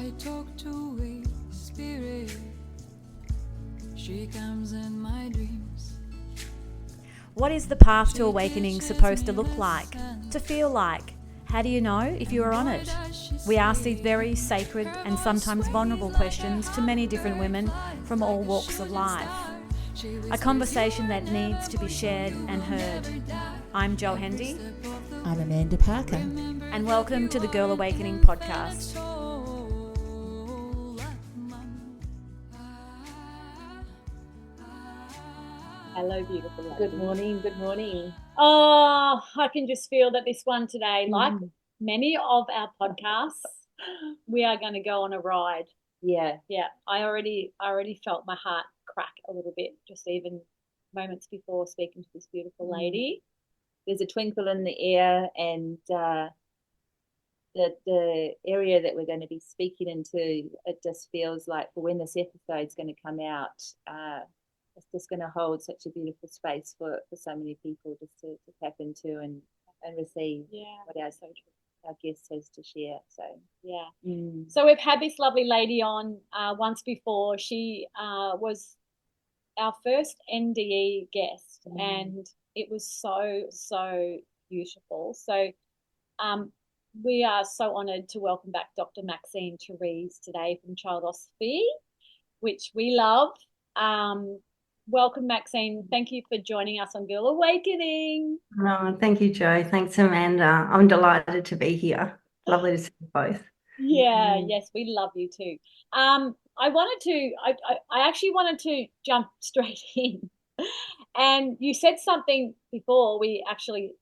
I talk to a spirit. She comes in my dreams. What is the path to awakening supposed to look like, to feel like? How do you know if you are on it? We ask these very sacred and sometimes vulnerable questions to many different women from all walks of life. A conversation that needs to be shared and heard. I'm Jo Hendy. I'm Amanda Parker. And welcome to the Girl Awakening podcast. Hello, beautiful lady. Good morning, good morning. Oh, I can just feel that this one today, like many of our podcasts, we are going to go on a ride. Yeah. I already felt my heart crack a little bit, just even moments before speaking to this beautiful lady. There's a twinkle in the air, and the area that we're going to be speaking into, it just feels like for when this episode's going to come out, it's just going to hold such a beautiful space for so many people just to tap into and receive what our guest has to share. So So we've had this lovely lady on once before. She was our first NDE guest, and it was so beautiful. So we are so honoured to welcome back Dr. Maxine Therese today from Childosophy, which we love. Welcome, Maxine. Thank you for joining us on Girl Awakening. Oh, thank you, Jo. Thanks, Amanda. I'm delighted to be here. Lovely to see you both. Yes, we love you too. I actually wanted to jump straight in. And you said something before we actually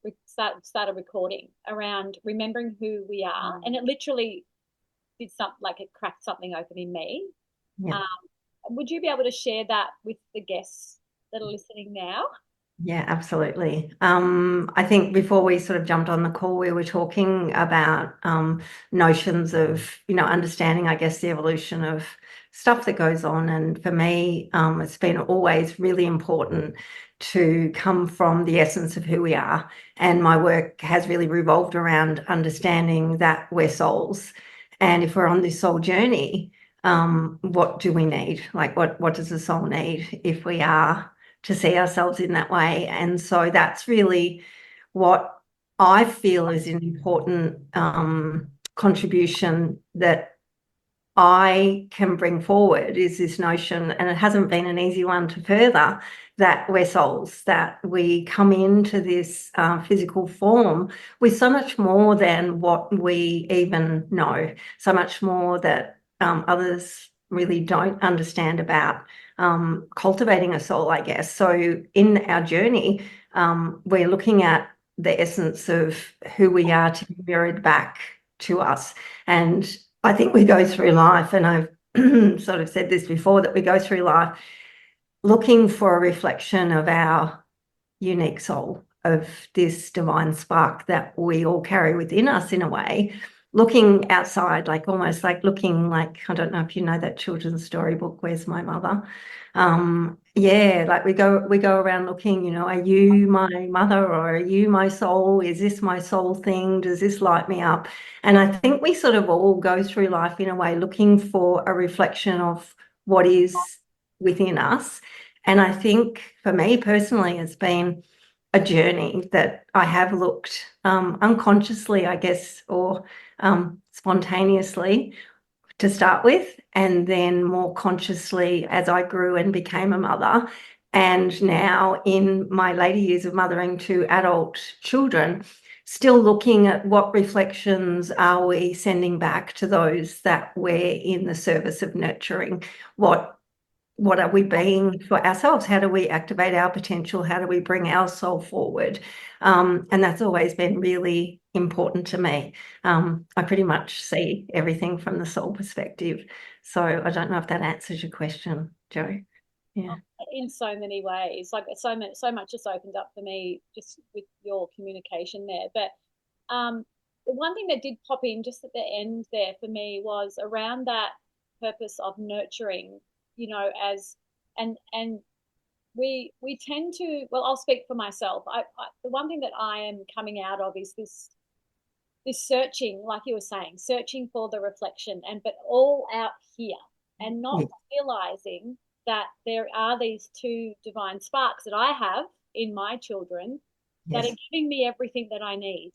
started recording around remembering who we are. And it literally did something, like it cracked something open in me. Yeah. Would you be able to share that with the guests that are listening now? Yeah, absolutely. I think before we sort of jumped on the call, we were talking about notions of, understanding, I guess, the evolution of stuff that goes on. And for me, it's been always really important to come from the essence of who we are. And my work has really revolved around understanding that we're souls. And if we're on this soul journey, what do we need? Like, what does the soul need if we are to see ourselves in that way? And so that's really what I feel is an important contribution that I can bring forward, is this notion, and it hasn't been an easy one to further, that we're souls, that we come into this physical form with so much more than what we even know, so much more that others really don't understand about cultivating a soul, I guess. So in our journey, we're looking at the essence of who we are to be mirrored back to us. And I think we go through life, and I've sort of said this before, that we go through life looking for a reflection of our unique soul, of this divine spark that we all carry within us in a way, looking outside, like almost like looking like, I don't know if you know that children's storybook, Where's My Mother? Like we go around looking, are you my mother, or are you my soul? Is this my soul thing? Does this light me up? And I think we sort of all go through life in a way looking for a reflection of what is within us. And I think for me personally, it's been a journey that I have looked unconsciously, I guess, or spontaneously to start with, and then more consciously as I grew and became a mother. And now in my later years of mothering to adult children, still looking at what reflections are we sending back to those that we're in the service of nurturing. What are we being for ourselves? How do we activate our potential? How do we bring our soul forward? And that's always been really important to me. I pretty much see everything from the soul perspective. So I don't know if that answers your question, Jo. Yeah. In so many ways, like so much just opened up for me just with your communication there. But the one thing that did pop in just at the end there for me was around that purpose of nurturing, as and we tend to, well, I'll speak for myself. The one thing that I am coming out of is this this searching, like you were saying, searching for the reflection, but all out here, and not realizing that there are these two divine sparks that I have in my children that are giving me everything that I need,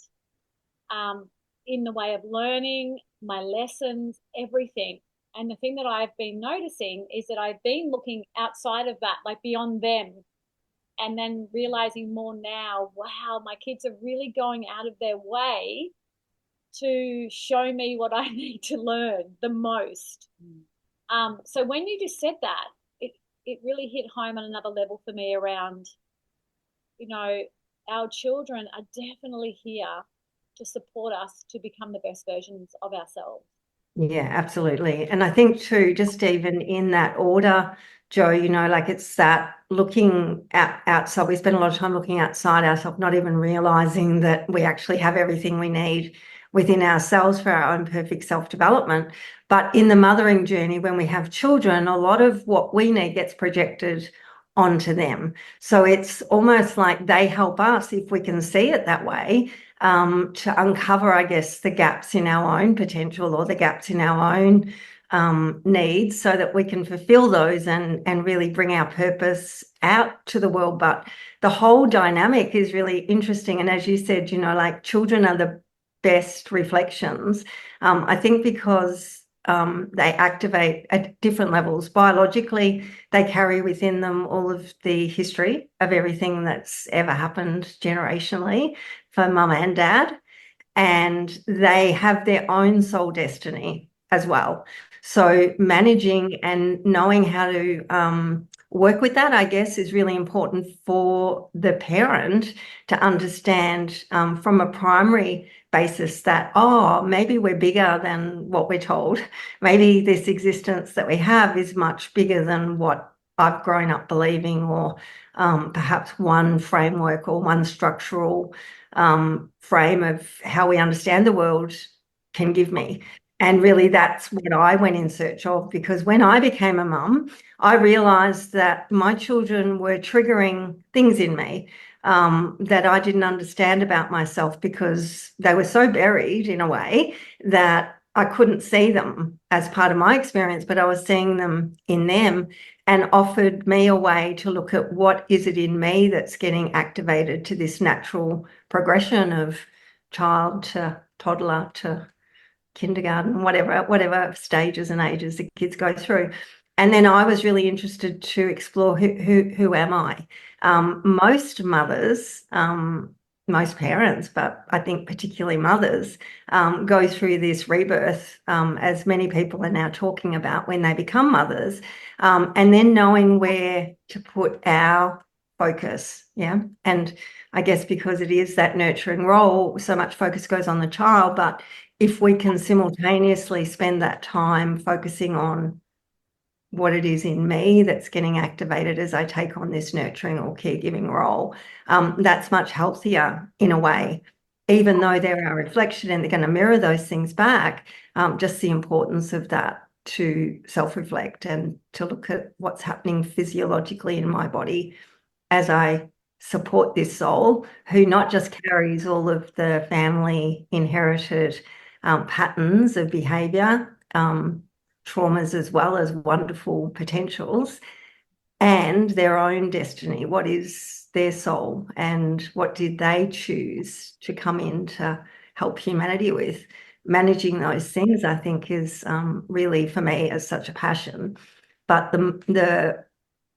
in the way of learning, my lessons, everything. And the thing that I've been noticing is that I've been looking outside of that, like beyond them, and then realizing more now, wow, my kids are really going out of their way to show me what I need to learn the most. So when you just said that, it really hit home on another level for me around, our children are definitely here to support us to become the best versions of ourselves. Yeah, absolutely. And I think too, just even in that order, Jo, like it's that looking outside. We spend a lot of time looking outside ourselves, not even realizing that we actually have everything we need within ourselves for our own perfect self-development. But in the mothering journey, when we have children, a lot of what we need gets projected onto them. So it's almost like they help us, if we can see it that way, to uncover, I guess, the gaps in our own potential or the gaps in our own needs, so that we can fulfill those and really bring our purpose out to the world. But the whole dynamic is really interesting. And as you said, like children are the best reflections. I think because they activate at different levels. Biologically, they carry within them all of the history of everything that's ever happened generationally for mum and dad, and they have their own soul destiny as well. So managing and knowing how to work with that, I guess, is really important for the parent to understand from a primary basis that, maybe we're bigger than what we're told. Maybe this existence that we have is much bigger than what I've grown up believing, or perhaps one framework or one structural frame of how we understand the world can give me. And really that's what I went in search of, because when I became a mum, I realised that my children were triggering things in me that I didn't understand about myself, because they were so buried in a way that I couldn't see them as part of my experience, but I was seeing them in them, and offered me a way to look at what is it in me that's getting activated to this natural progression of child to toddler to kindergarten, whatever stages and ages the kids go through. And then I was really interested to explore who am I? Most mothers, most parents, but I think particularly mothers, go through this rebirth, as many people are now talking about, when they become mothers, and then knowing where to put our focus. Yeah. And I guess because it is that nurturing role, so much focus goes on the child, but if we can simultaneously spend that time focusing on what it is in me that's getting activated as I take on this nurturing or caregiving role, that's much healthier in a way, even though they're our reflection and they're going to mirror those things back. Just the importance of that, to self-reflect and to look at what's happening physiologically in my body as I support this soul, who not just carries all of the family inherited patterns of behavior, traumas, as well as wonderful potentials, and their own destiny. What is their soul, and what did they choose to come in to help humanity with? Managing those things, I think, is really, for me, as such a passion. But the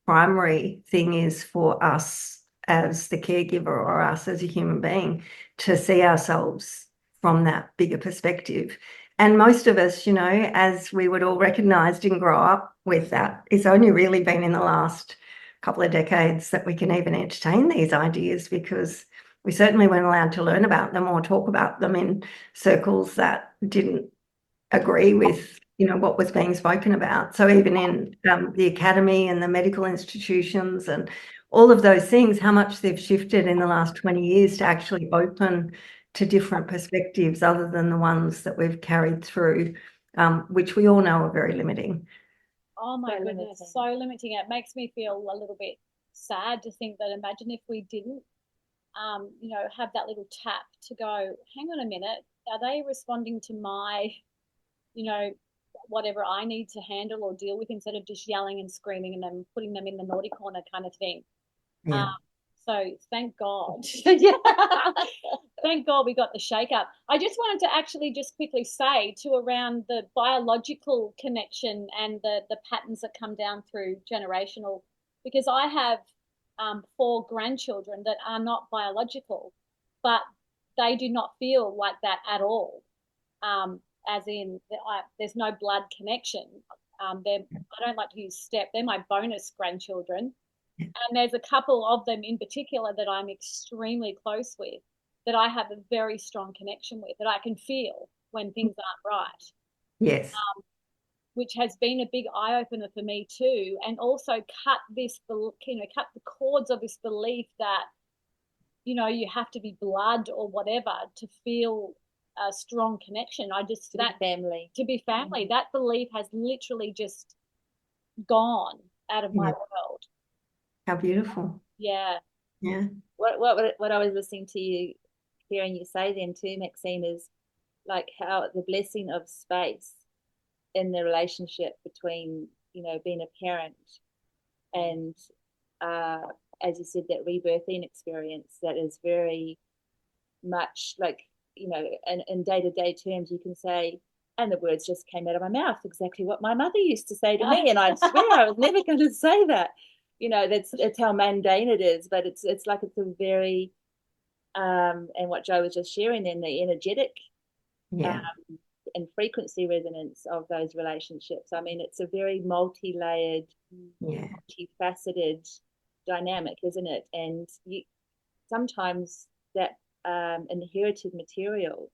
primary thing is for us as the caregiver, or us as a human being, to see ourselves from that bigger perspective. And most of us, as we would all recognise, didn't grow up with that. It's only really been in the last couple of decades that we can even entertain these ideas, because we certainly weren't allowed to learn about them or talk about them in circles that didn't agree with what was being spoken about. So even in the academy and the medical institutions and all of those things, how much they've shifted in the last 20 years to actually open to different perspectives other than the ones that we've carried through, which we all know are very limiting. Oh my goodness, so limiting. It makes me feel a little bit sad to think that, imagine if we didn't have that little tap to go, hang on a minute, are they responding to my, you know, whatever I need to handle or deal with, instead of just yelling and screaming and then putting them in the naughty corner kind of thing. Yeah. So thank God. Yeah. Thank God we got the shake up. I just wanted to actually just quickly say to around the biological connection and the patterns that come down through generational, because I have 4 grandchildren that are not biological, but they do not feel like that at all. As in, there's no blood connection. I don't like to use step. They're my bonus grandchildren. And there's a couple of them in particular that I'm extremely close with, that I have a very strong connection with, that I can feel when things aren't right. Yes. Which has been a big eye opener for me too, and also cut the cords of this belief that, you know, you have to be blood or whatever to feel a strong connection. To be family. That belief has literally just gone out of my world. How beautiful. Yeah. Yeah. What I was listening to you, hearing you say then too, Maxine, is like how the blessing of space in the relationship between, you know, being a parent and as you said, that rebirthing experience that is very much like, you know, in day-to-day terms you can say, and the words just came out of my mouth, exactly what my mother used to say to me, and I swear I was never going to say that. You know, it's how mundane it is, but it's like it's a very and what Joe was just sharing then, the energetic and frequency resonance of those relationships. I mean, it's a very multi-layered, multifaceted dynamic, isn't it? And sometimes that inherited material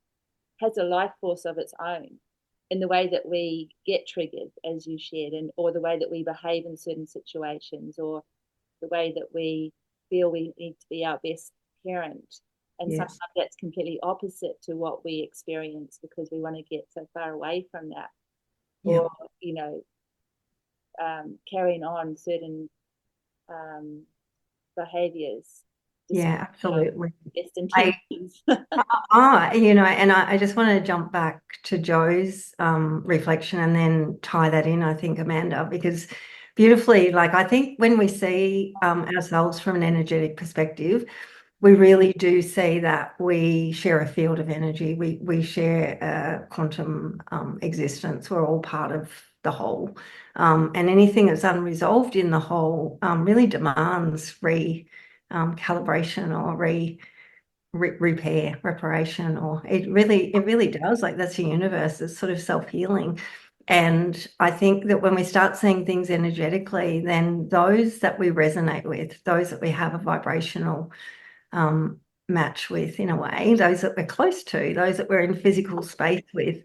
has a life force of its own in the way that we get triggered, as you shared, or the way that we behave in certain situations, or the way that we feel we need to be our best parent. And sometimes that's completely opposite to what we experience because we want to get so far away from that. Or, you know, carrying on certain behaviors. Yeah, absolutely. Best intentions. You know, and I just want to jump back to Joe's reflection and then tie that in, I think, Amanda, because beautifully, like, I think when we see ourselves from an energetic perspective, we really do see that we share a field of energy. We share a quantum existence. We're all part of the whole. And anything that's unresolved in the whole really demands calibration or reparation, or it really does. Like, that's the universe. It's sort of self-healing. And I think that when we start seeing things energetically, then those that we resonate with, those that we have a vibrational match with, in a way, those that we're close to, those that we're in physical space with,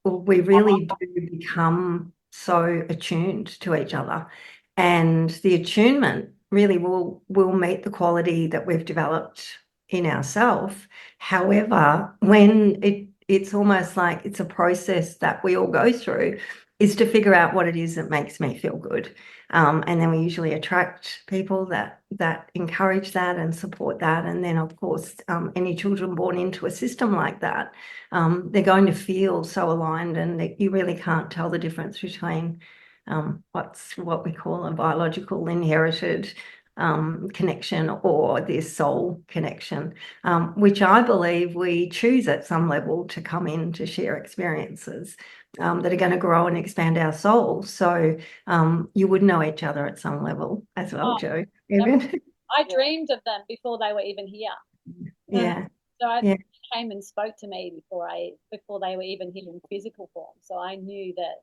we really do become so attuned to each other. And the attunement really will meet the quality that we've developed in ourselves. However, when it's almost like it's a process that we all go through, is to figure out what it is that makes me feel good. And then we usually attract people that encourage that and support that. And then, of course, any children born into a system like that, they're going to feel so aligned, and you really can't tell the difference between what we call a biological inherited connection or this soul connection, which I believe we choose at some level to come in to share experiences that are going to grow and expand our souls. So you would know each other at some level as well, Joe. I dreamed of them before they were even here. Yeah. So they came and spoke to me before they were even here in physical form. So I knew that,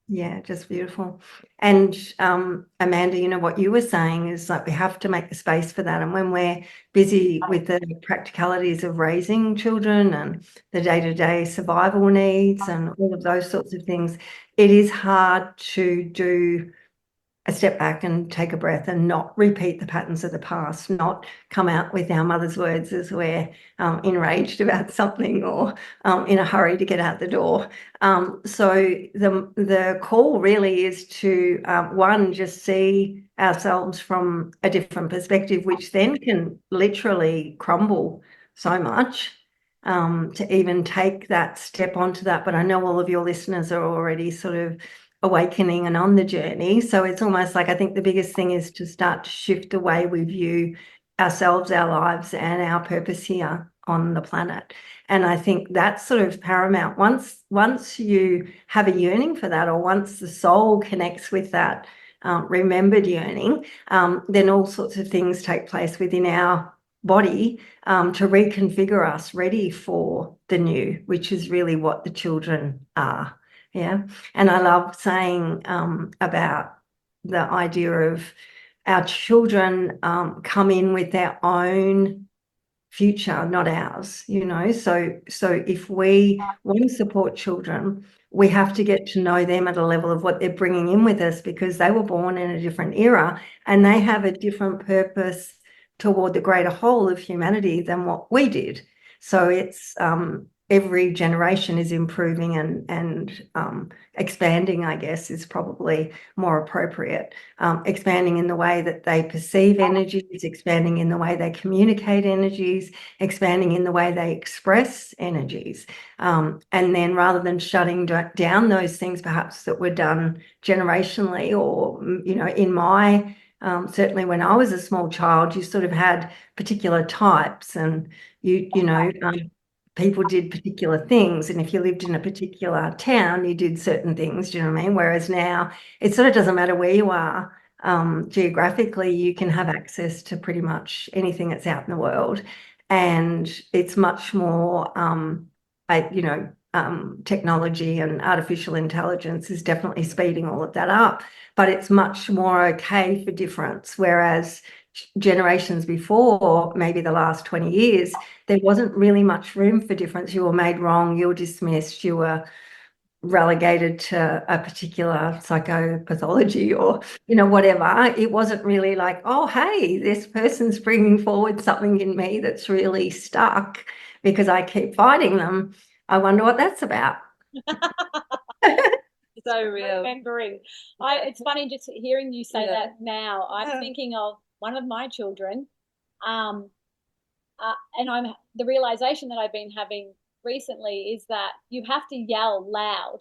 Yeah, just beautiful. And Amanda, you know, what you were saying is like we have to make the space for that. And when we're busy with the practicalities of raising children and the day-to-day survival needs and all of those sorts of things, it is hard to do a step back and take a breath and not repeat the patterns of the past, not come out with our mother's words as we're enraged about something or in a hurry to get out the door. So the call really is to, one, just see ourselves from a different perspective, which then can literally crumble so much. to even take that step onto that. But I know all of your listeners are already sort of awakening and on the journey. So it's almost like, I think the biggest thing is to start to shift the way we view ourselves, our lives, and our purpose here on the planet. And I think that's sort of paramount. Once you have a yearning for that, or once the soul connects with that remembered yearning, then all sorts of things take place within our body to reconfigure us ready for the new, which is really what the children are. Yeah. And I love saying about the idea of our children come in with their own future, not ours, you know. So if we want to support children, we have to get to know them at a level of what they're bringing in with us, because they were born in a different era and they have a different purpose toward the greater whole of humanity than what we did. So it's every generation is improving and expanding, I guess, is probably more appropriate. Expanding in the way that they perceive energies, expanding in the way they communicate energies, expanding in the way they express energies. And then rather than shutting down those things perhaps that were done generationally, or, you know, in my certainly when I was a small child, you sort of had particular types, and you know, people did particular things, and if you lived in a particular town, you did certain things. Do you know what I mean? Whereas now, it sort of doesn't matter where you are geographically, you can have access to pretty much anything that's out in the world, and it's much more, you know, technology and artificial intelligence is definitely speeding all of that up, but it's much more okay for difference. Whereas generations before, maybe the last 20 years, there wasn't really much room for difference. You were made wrong, you were dismissed, you were relegated to a particular psychopathology, or, you know, whatever. It wasn't really like, oh, hey, this person's bringing forward something in me that's really stuck because I keep fighting them. I wonder what that's about. So real. Remembering. It's funny just hearing you say that now. I'm thinking of one of my children, and the realization that I've been having recently is that you have to yell loud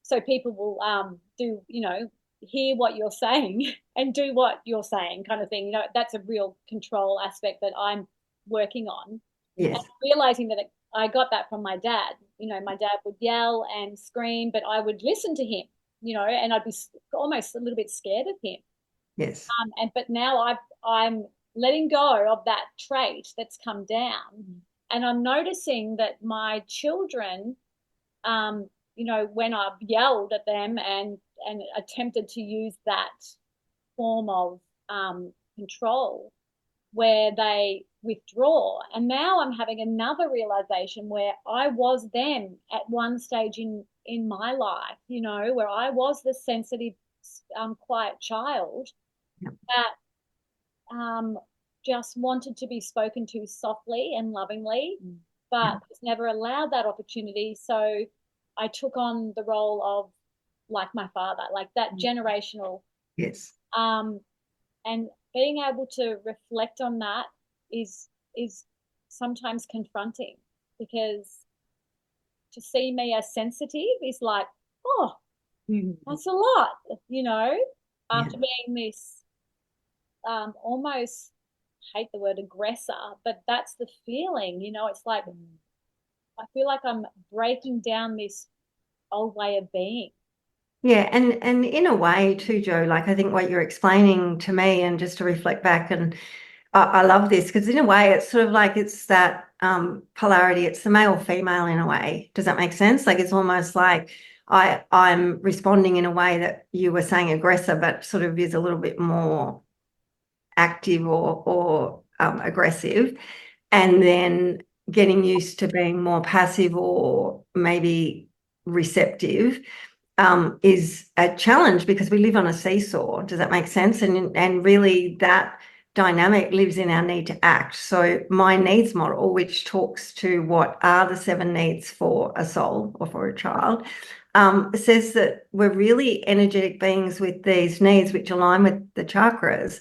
so people will do, you know, hear what you're saying and do what you're saying, kind of thing. You know, that's a real control aspect that I'm working on. Yes. And realizing that I got that from my dad. You know, my dad would yell and scream, but I would listen to him, you know, and I'd be almost a little bit scared of him. Yes. But now I'm letting go of that trait that's come down, and I'm noticing that my children, you know, when I've yelled at them and attempted to use that form of control, where they withdraw. And now I'm having another realization where I was them at one stage in my life, you know, where I was the sensitive, quiet child that just wanted to be spoken to softly and lovingly, but was never allowed that opportunity. So I took on the role of like my father, like that generational. Yes. And being able to reflect on that is sometimes confronting, because to see me as sensitive is like, oh, that's a lot, you know, after being this almost, hate the word aggressor, but that's the feeling, you know. It's like I feel like I'm breaking down this old way of being. Yeah, and in a way too, Jo, like I think what you're explaining to me, and just to reflect back, and I love this, because in a way it's sort of like it's that polarity, it's the male female in a way. Does that make sense? Like it's almost like I'm responding in a way that you were saying aggressor, but sort of is a little bit more active or aggressive, and then getting used to being more passive or maybe receptive is a challenge, because we live on a seesaw. Does that make sense? And really that dynamic lives in our need to act. So my needs model, which talks to what are the 7 needs for a soul or for a child, says that we're really energetic beings with these needs which align with the chakras.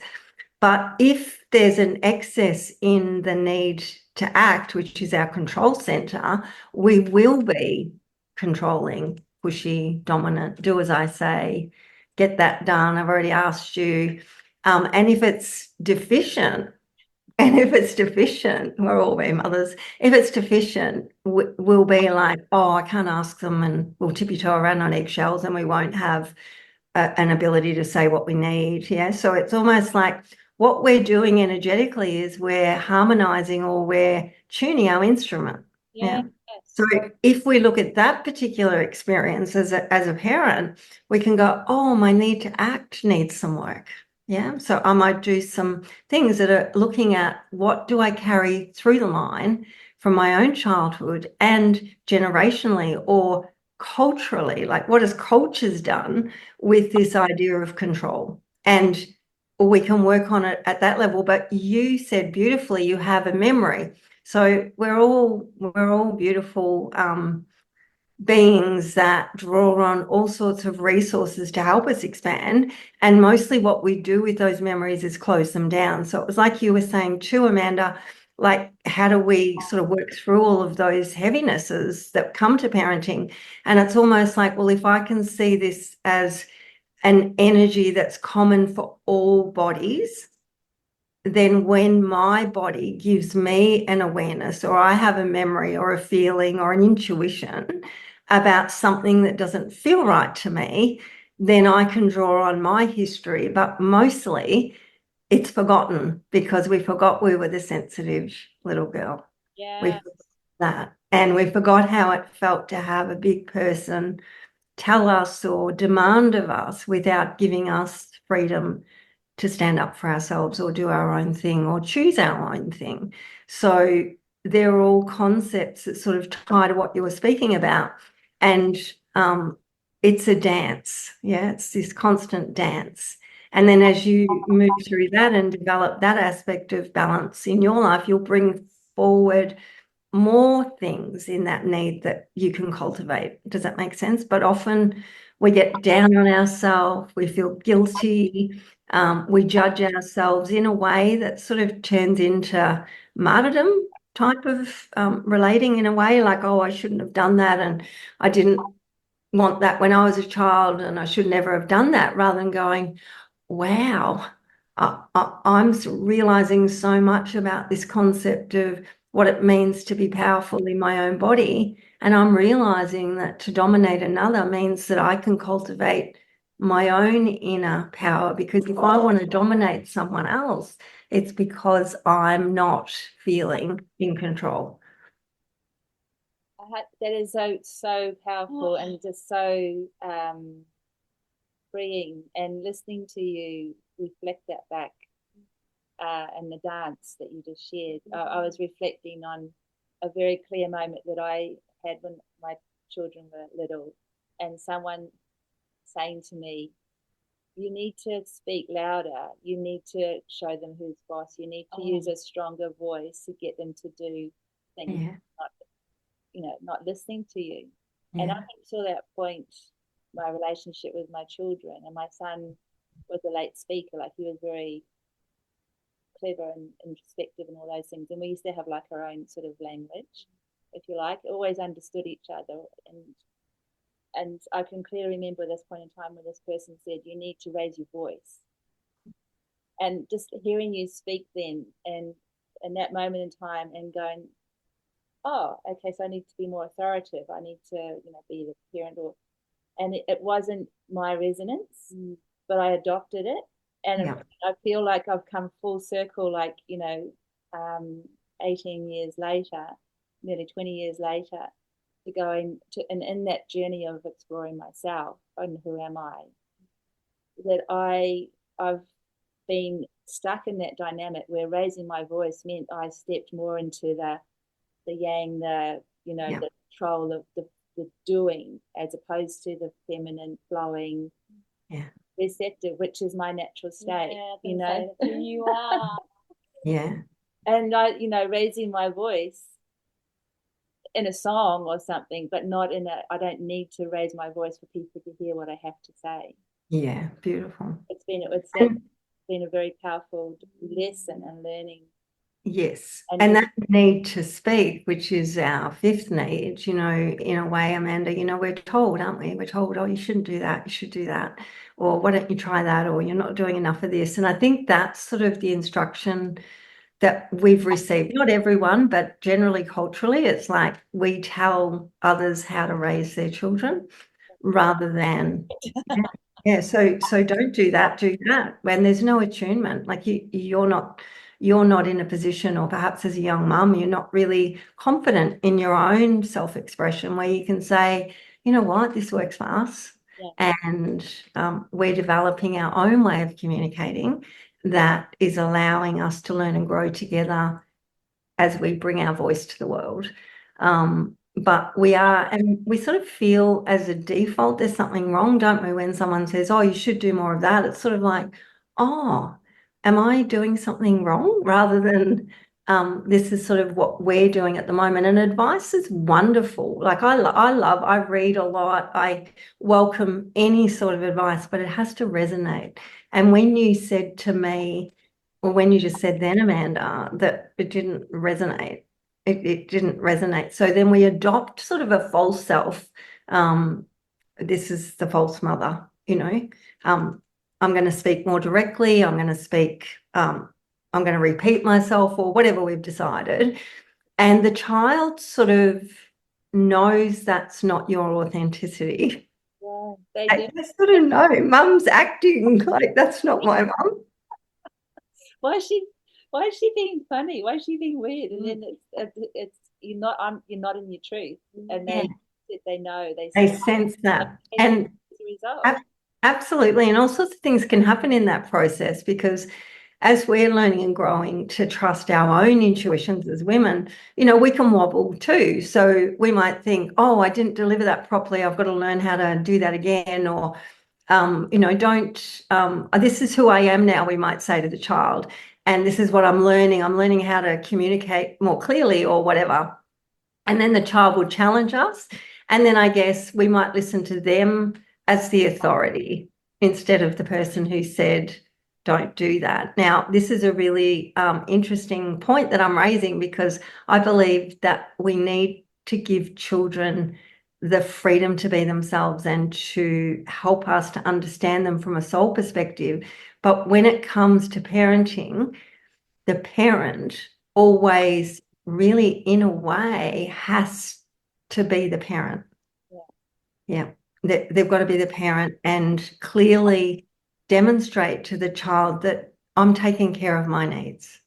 But if there's an excess in the need to act, which is our control center, we will be controlling, pushy, dominant, do as I say, get that done, I've already asked you. And if it's deficient, we're all being mothers, if it's deficient, we'll be like, oh, I can't ask them, and we'll tippy-toe around on eggshells, and we won't have an ability to say what we need. Yeah. So it's almost like what we're doing energetically is we're harmonizing, or we're tuning our instrument. Yeah. So if we look at that particular experience as a parent, we can go, oh, my need to act needs some work. Yeah. So I might do some things that are looking at what do I carry through the line from my own childhood and generationally or culturally, like what has cultures done with this idea of control? And we can work on it at that level. But you said beautifully, you have a memory. So we're all beautiful beings that draw on all sorts of resources to help us expand. And mostly what we do with those memories is close them down. So it was like you were saying too, Amanda, like how do we sort of work through all of those heavinesses that come to parenting? And it's almost like, well, if I can see this as an energy that's common for all bodies, then when my body gives me an awareness, or I have a memory or a feeling or an intuition about something that doesn't feel right to me, then I can draw on my history. But mostly it's forgotten because we forgot we were the sensitive little girl. Yeah. We forgot that. And we forgot how it felt to have a big person tell us or demand of us without giving us freedom to stand up for ourselves or do our own thing or choose our own thing. So they're all concepts that sort of tie to what you were speaking about. And it's a dance. Yeah, it's this constant dance. And then as you move through that and develop that aspect of balance in your life, you'll bring forward more things in that need that you can cultivate. Does that make sense? But often we get down on ourselves, we feel guilty, we judge ourselves in a way that sort of turns into martyrdom type of relating in a way, like, oh, I shouldn't have done that, and I didn't want that when I was a child, and I should never have done that, rather than going, wow, I'm realizing so much about this concept of what it means to be powerful in my own body. And I'm realizing that to dominate another means that I can cultivate my own inner power, because if I want to dominate someone else, it's because I'm not feeling in control. That is so powerful and just so freeing. And listening to you reflect that back and the dance that you just shared, I was reflecting on a very clear moment that I had when my children were little, and someone saying to me, you need to speak louder, you need to show them who's boss, you need to use a stronger voice to get them to do things, not listening to you. And I think to that point, my relationship with my children, and my son was a late speaker, like he was very clever and introspective and all those things, and we used to have like our own sort of language, if you like, always understood each other. And I can clearly remember this point in time when this person said, you need to raise your voice. And just hearing you speak then, and in that moment in time, and going, oh, okay, so I need to be more authoritative, I need to be the parent, and it wasn't my resonance, but I adopted it. And I feel like I've come full circle, like 18 years later, nearly 20 years later, to going to, and in that journey of exploring myself and who am I, that I've been stuck in that dynamic where raising my voice meant I stepped more into the yang, the control of the doing, as opposed to the feminine flowing, receptive, which is my natural state. You are. And I, raising my voice in a song or something, but not in I don't need to raise my voice for people to hear what I have to say. Yeah, beautiful. It's been a very powerful lesson and learning Yes. And And that need to speak, which is our fifth need, you know, in a way, Amanda, you know, we're told, aren't we? We're told, oh, you shouldn't do that, you should do that. Or why don't you try that? Or you're not doing enough of this. And I think that's sort of the instruction that we've received. Not everyone, but generally culturally, it's like we tell others how to raise their children rather than yeah, so don't do that, do that. When there's no attunement, like you're not in a position, or perhaps as a young mum, you're not really confident in your own self-expression where you can say, you know what, this works for us. Yeah. And we're developing our own way of communicating that is allowing us to learn and grow together as we bring our voice to the world. But we are, and we sort of feel as a default there's something wrong, don't we? When someone says, oh, you should do more of that, it's sort of like, oh, am I doing something wrong? Rather than this is sort of what we're doing at the moment. And advice is wonderful. Like I read a lot. I welcome any sort of advice, but it has to resonate. And when you said to me, or when you just said then, Amanda, that it didn't resonate, it didn't resonate. So then we adopt sort of a false self. This is the false mother, you know. I'm going to speak more directly. I'm going to speak, I'm going to repeat myself or whatever we've decided. And the child sort of knows that's not your authenticity. yeah, they I do. sort of know, mum's acting like that's not my mum. Why is she being funny? Why is she being weird? And then it's you're not in your truth, and they know They sense that, and as a result. absolutely, and all sorts of things can happen in that process because as we're learning and growing to trust our own intuitions as women, you know, we can wobble too. So we might think, oh, I didn't deliver that properly, I've got to learn how to do that again, or you know, this is who I am now, we might say to the child, and this is what I'm learning how to communicate more clearly or whatever. And then the child will challenge us, and then I guess we might listen to them as the authority instead of the person who said don't do that. Now, this is a really interesting point that I'm raising because I believe that we need to give children the freedom to be themselves and to help us to understand them from a soul perspective. But when it comes to parenting, the parent always really, in a way, has to be the parent. Yeah. They've got to be the parent and clearly demonstrate to the child that I'm taking care of my needs.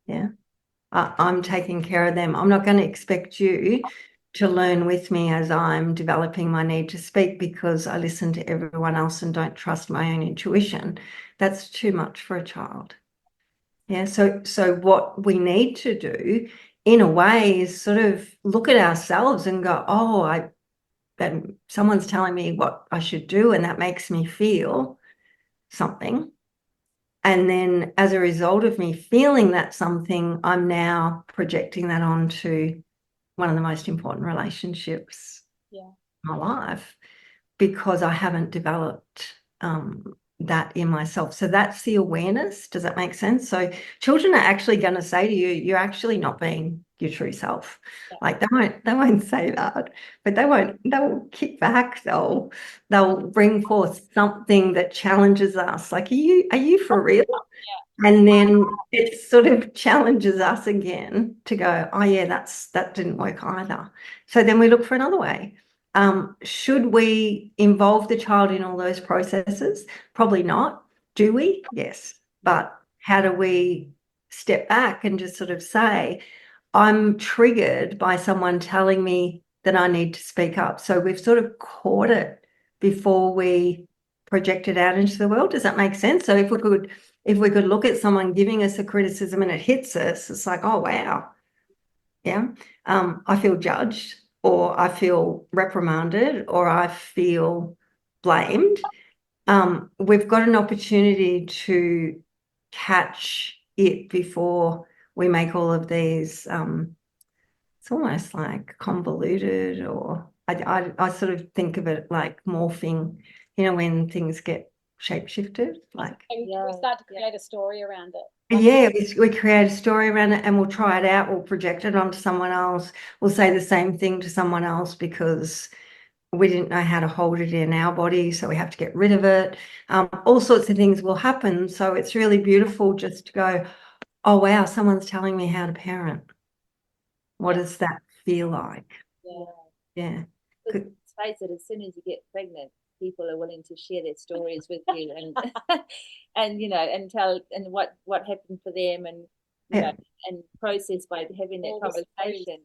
Yeah. I'm taking care of them. I'm not going to expect you to learn with me as I'm developing my need to speak because I listen to everyone else and don't trust my own intuition. That's too much for a child. Yeah, so what we need to do in a way is sort of look at ourselves and go, oh, someone's telling me what I should do and that makes me feel something. And then as a result of me feeling that something, I'm now projecting that onto one of the most important relationships in my life because I haven't developed that in myself. So that's the awareness. Does that make sense? So children are actually going to say to you, you're actually not being your true self. Like they won't say that, but they'll kick back. They'll bring forth something that challenges us. Like, are you for real? And then it sort of challenges us again to go, oh yeah, that didn't work either. So then we look for another way. Should we involve the child in all those processes? Probably not. Do we? Yes. But how do we step back and just sort of say, I'm triggered by someone telling me that I need to speak up. So we've sort of caught it before we project it out into the world. Does that make sense? So if we could look at someone giving us a criticism and it hits us, it's like, oh, wow. Yeah. I feel judged, or I feel reprimanded, or I feel blamed. We've got an opportunity to catch it before we make all of these, it's almost like convoluted, or I sort of think of it like morphing, you know, when things get shape-shifted, like we start to create a story around it. Yeah, we create a story around it and we'll try it out. We'll project it onto someone else. We'll say the same thing to someone else because we didn't know how to hold it in our body, so we have to get rid of it. All sorts of things will happen. So it's really beautiful just to go, oh, wow, someone's telling me how to parent. What does that feel like? Yeah. Yeah. Let's face it, as soon as you get pregnant, people are willing to share their stories with you and and and tell and what happened for them and and process by having that conversation,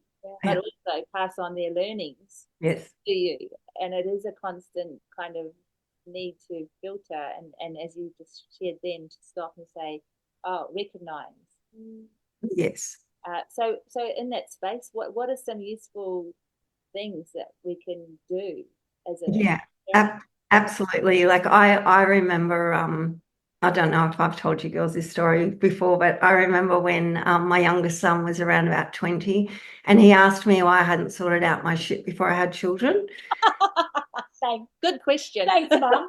but also pass on their learnings to you. And it is a constant kind of need to filter and as you just shared then, to stop and say, oh, recognize. Yes. So in that space, what are some useful things that we can do as a absolutely. Like I remember I don't know if I've told you girls this story before, but I remember when my youngest son was around about 20 and he asked me why I hadn't sorted out my shit before I had children. Good question. Thanks, Mum.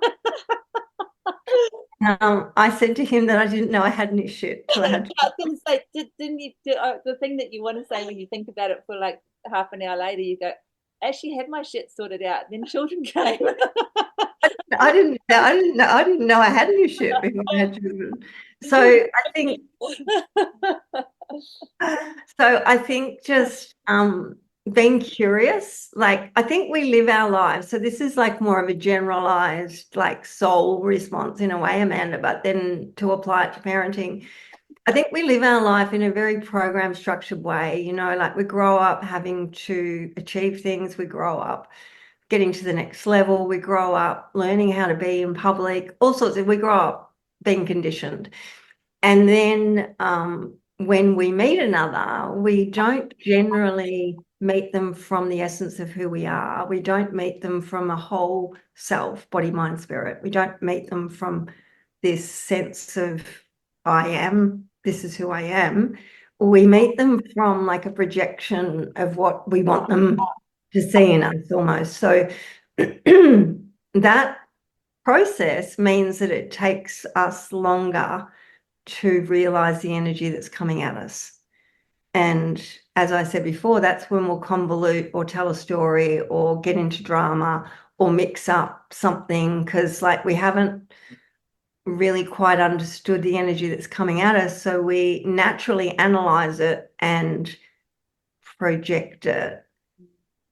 I said to him that I didn't know I had any shit till I had. I was going to say, didn't you do the thing that you want to say when you think about it for like half an hour later? You go, actually had my shit sorted out. Then children came. I didn't know I had any shit before I had children. So I think just being curious, like I think we live our lives. So this is like more of a generalized like soul response in a way, Amanda, but then to apply it to parenting, I think we live our life in a very program structured way, like we grow up having to achieve things, we grow up getting to the next level, we grow up learning how to be in public, all sorts of, we grow up being conditioned. And then when we meet another, we don't generally meet them from the essence of who we are. We don't meet them from a whole self, body, mind, spirit. We don't meet them from this sense of I am, this is who I am. We meet them from like a projection of what we want them to see in us almost. So that process means that it takes us longer to realize the energy that's coming at us. And as I said before, that's when we'll convolute or tell a story or get into drama or mix up something because like we haven't really quite understood the energy that's coming at us. So we naturally analyze it and project it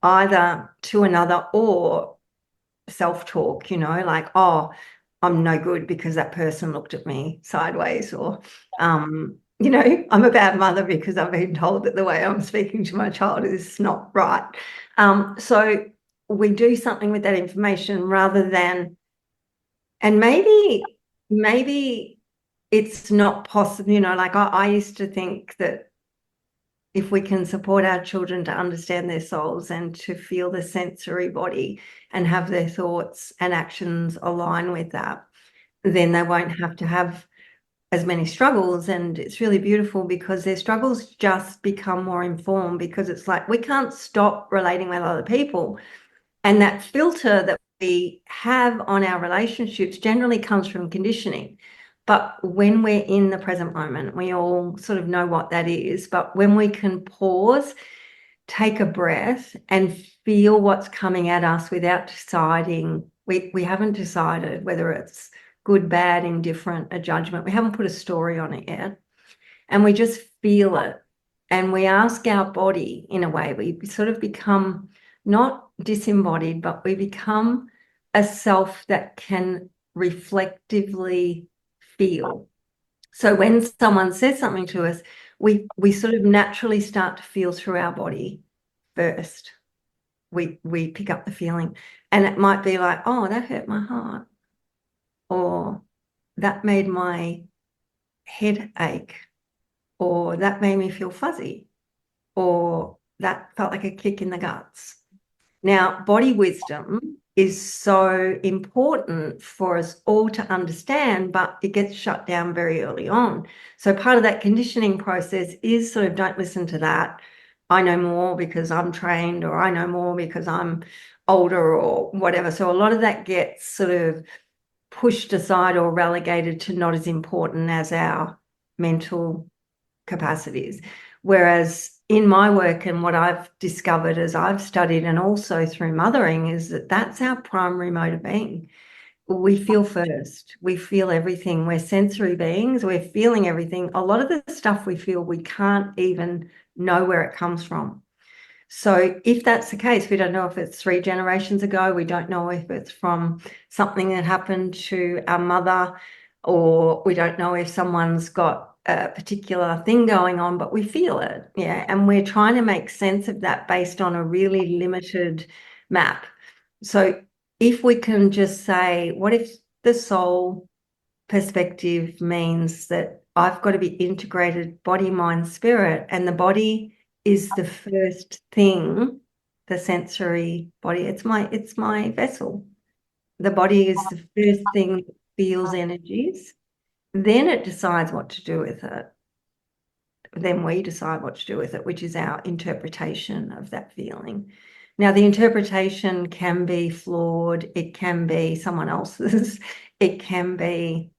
either to another or self-talk, like, oh, I'm no good because that person looked at me sideways, or, I'm a bad mother because I've been told that the way I'm speaking to my child is not right. So we do something with that information rather than, and maybe it's not possible, like I used to think that if we can support our children to understand their souls and to feel the sensory body and have their thoughts and actions align with that, then they won't have to have as many struggles. And it's really beautiful because their struggles just become more informed because it's like we can't stop relating with other people. And that filter that we have on our relationships generally comes from conditioning. But when we're in the present moment, we all sort of know what that is. But when we can pause, take a breath and feel what's coming at us without deciding, we haven't decided whether it's good, bad, indifferent, a judgment. We haven't put a story on it yet. And we just feel it. And we ask our body in a way, we sort of become not disembodied, but we become a self that can reflectively feel. So when someone says something to us, we sort of naturally start to feel through our body first. We pick up the feeling, and it might be like, oh, that hurt my heart, or that made my head ache, or that made me feel fuzzy, or that felt like a kick in the guts. Now, body wisdom is so important for us all to understand, but it gets shut down very early on. So part of that conditioning process is sort of don't listen to that. I know more because I'm trained, or I know more because I'm older, or whatever. So a lot of that gets sort of pushed aside or relegated to not as important as our mental capacities. Whereas in my work and what I've discovered as I've studied and also through mothering is that that's our primary mode of being. We feel first. We feel everything. We're sensory beings. We're feeling everything. A lot of the stuff we feel, we can't even know where it comes from. So if that's the case, we don't know if it's 3 generations ago. We don't know if it's from something that happened to our mother, or we don't know if someone's got a particular thing going on, but we feel it. Yeah. And we're trying to make sense of that based on a really limited map. So if we can just say, what if the soul perspective means that I've got to be integrated body, mind, spirit, and the body is the first thing, the sensory body. It's my vessel. The body is the first thing that feels energies. Then it decides what to do with it. Then we decide what to do with it, which is our interpretation of that feeling. Now, the interpretation can be flawed. It can be someone else's. It can be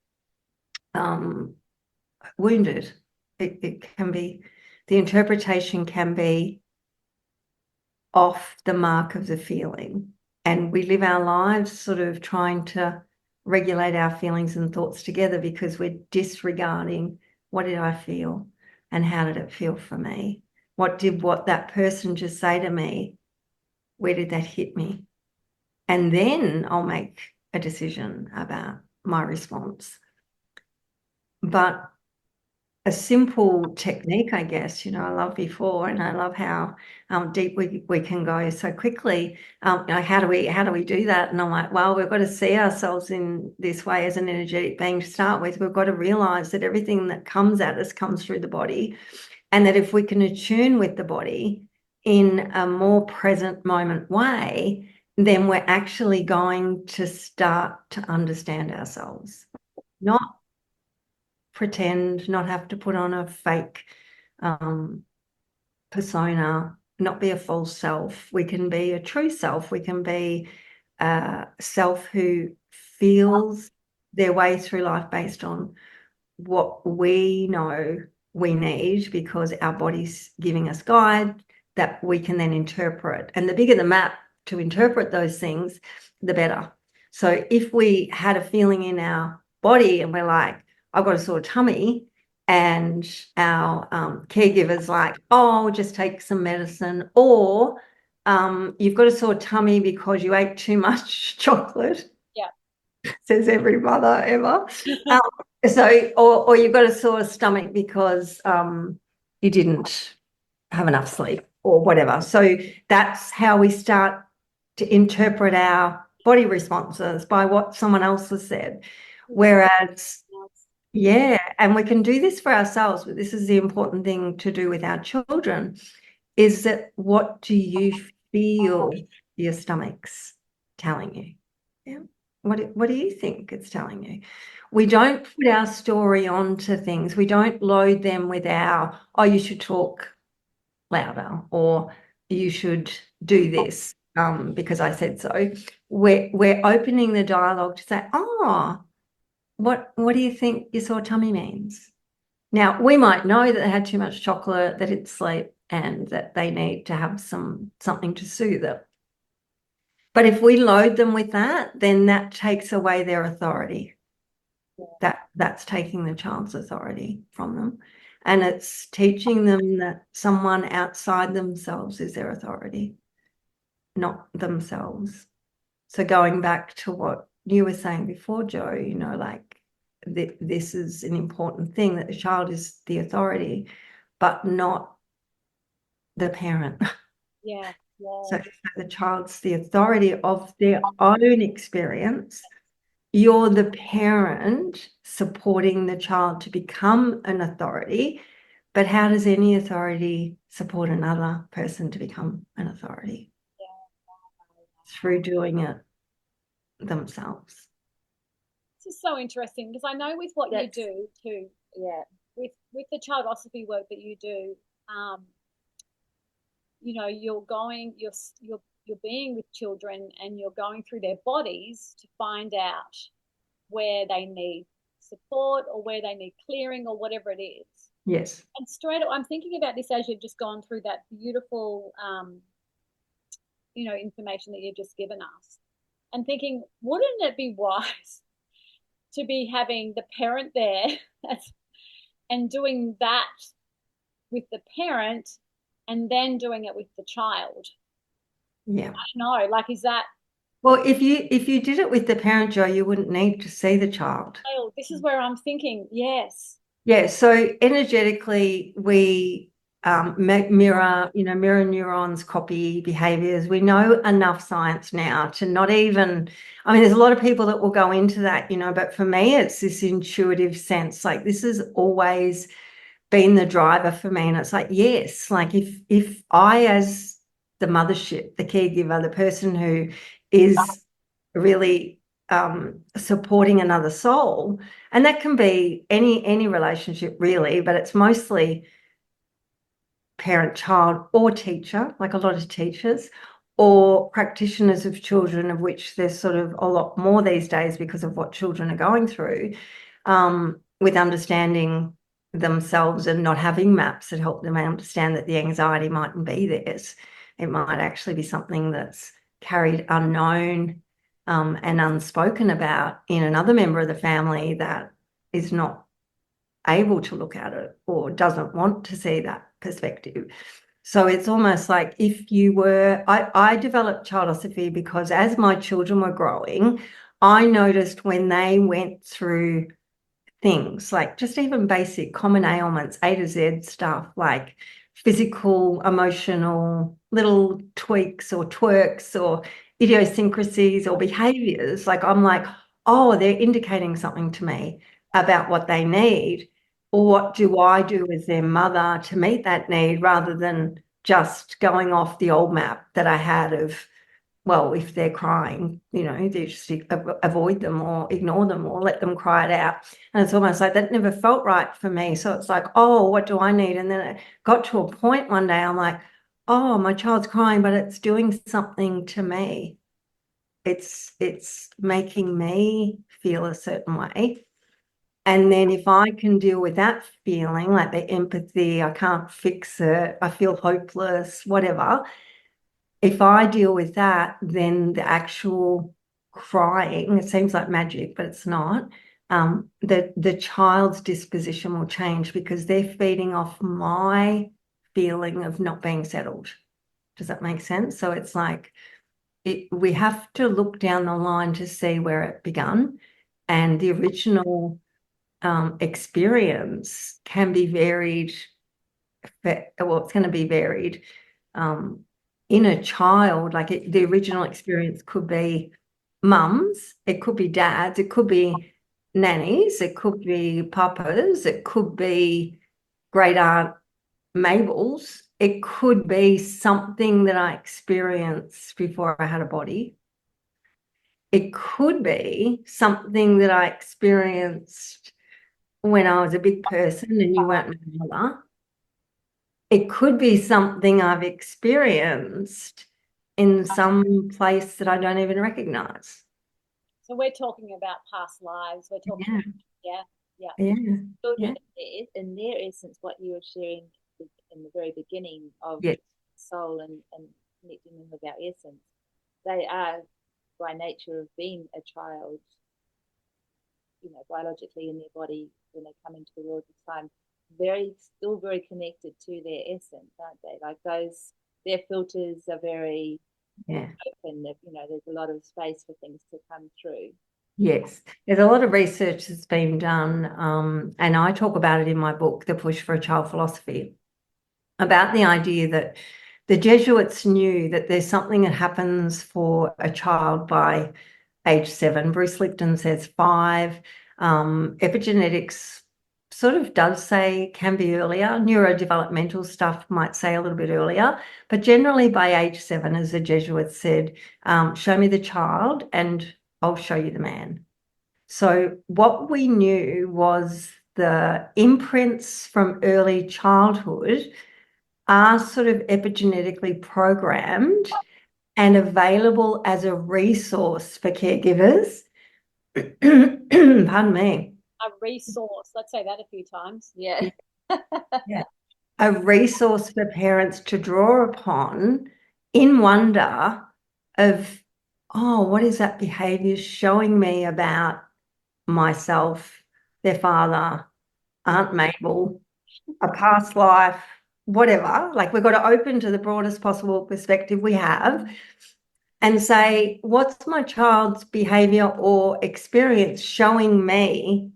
wounded. It can be, the interpretation can be off the mark of the feeling. And we live our lives sort of trying to regulate our feelings and thoughts together because we're disregarding what did I feel and how did it feel for me? What did what that person just say to me? Where did that hit me? And then I'll make a decision about my response. But a simple technique, I guess, I love before, and I love how deep we can go so quickly. How do we do that? And I'm like, well, we've got to see ourselves in this way as an energetic being to start with. We've got to realize that everything that comes at us comes through the body, and that if we can attune with the body in a more present moment way, then we're actually going to start to understand ourselves, not pretend, not have to put on a fake persona, not be a false self. We can be a true self. We can be a self who feels their way through life based on what we know we need, because our body's giving us guide that we can then interpret. And the bigger the map to interpret those things, the better. So if we had a feeling in our body and we're like, I've got a sore tummy, and our caregiver's like, oh, just take some medicine, or you've got a sore tummy because you ate too much chocolate. Yeah. Says every mother ever. Or you've got a sore stomach because you didn't have enough sleep or whatever. So that's how we start to interpret our body responses, by what someone else has said. Whereas, yeah, and we can do this for ourselves, but this is the important thing to do with our children, is that what do you feel your stomach's telling you? Yeah. What do you think it's telling you? We don't put our story onto things. We don't load them with our, oh, you should talk louder, or you should do this because I said so. We're opening the dialogue to say, oh, what do you think your sore tummy means? Now, we might know that they had too much chocolate, that it's sleep, and that they need to have something to soothe it. But if we load them with that, then that takes away their authority. That's taking the child's authority from them. And it's teaching them that someone outside themselves is their authority, not themselves. So going back to what you were saying before, Jo, like this is an important thing, that the child is the authority, but not the parent. Yeah. So the child's the authority of their own experience. You're the parent supporting the child to become an authority, but how does any authority support another person to become an authority? Through doing it themselves. This is so interesting, because I know with what you do too, with the Childosophy work that you do, you're being with children and you're going through their bodies to find out where they need support or where they need clearing or whatever it is. Yes. And straight away, I'm thinking about this as you've just gone through that beautiful, information that you've just given us, and thinking, wouldn't it be wise to be having the parent there and doing that with the parent and then doing it with the child? Yeah. I know, like, is that... Well, if you did it with the parent, Jo, you wouldn't need to see the child. Oh, this is where I'm thinking, yes. Yeah, so energetically we mirror neurons, copy behaviors. We know enough science now to not even, I mean, there's a lot of people that will go into that, but for me, it's this intuitive sense. Like, this has always been the driver for me. And it's like, yes, like if I, as the mothership, the caregiver, the person who is really supporting another soul, and that can be any relationship really, but it's mostly parent-child or teacher, like a lot of teachers, or practitioners of children, of which there's sort of a lot more these days because of what children are going through, with understanding themselves and not having maps that help them understand that the anxiety mightn't be theirs. It might actually be something that's carried unknown and unspoken about in another member of the family that is not able to look at it or doesn't want to see that perspective. So it's almost like if you were, I developed Childosophy because as my children were growing, I noticed when they went through things like just even basic common ailments, A to Z stuff, like physical, emotional, little tweaks or twerks or idiosyncrasies or behaviors, like I'm like, oh, they're indicating something to me about what they need, or what do I do as their mother to meet that need, rather than just going off the old map that I had of, well, if they're crying, they just avoid them or ignore them or let them cry it out. And it's almost like that never felt right for me. So it's like, oh, what do I need? And then it got to a point one day, I'm like, oh, my child's crying, but it's doing something to me. It's making me feel a certain way. And then if I can deal with that feeling, like the empathy, I can't fix it, I feel hopeless, whatever. If I deal with that, then the actual crying, it seems like magic, but it's not. The child's disposition will change because they're feeding off my feeling of not being settled. Does that make sense? So it's like we have to look down the line to see where it began, and the original experience can be varied. Well, it's going to be varied. In a child, like the original experience could be mums, it could be dads, it could be nannies, it could be papas, it could be great aunt Mabel's, it could be something that I experienced before I had a body. It could be something that I experienced when I was a big person and you weren't my mother. It could be something I've experienced in some place that I don't even recognize. So we're talking about past lives. We're talking, yeah. Children, in their essence, what you were sharing in the very beginning of soul and connecting them with our essence, they are, by nature of being a child, biologically in their body when they come into the world this time, still very connected to their essence, aren't they? Like their filters are very open. There's a lot of space for things to come through. Yes, there's a lot of research that's been done, and I talk about it in my book, The Push for a Child Philosophy, about the idea that the Jesuits knew that there's something that happens for a child by age 7. Bruce Lipton says 5. Epigenetics sort of does say can be earlier. Neurodevelopmental stuff might say a little bit earlier, but generally by age 7, as the Jesuits said, show me the child and I'll show you the man. So what we knew was the imprints from early childhood are sort of epigenetically programmed and available as a resource for caregivers. Pardon me. A resource. Let's say that a few times. Yeah. Yeah. A resource for parents to draw upon in wonder of, oh, what is that behavior showing me about myself, their father, Aunt Mabel, a past life, whatever. Like, we've got to open to the broadest possible perspective we have and say, what's my child's behavior or experience showing me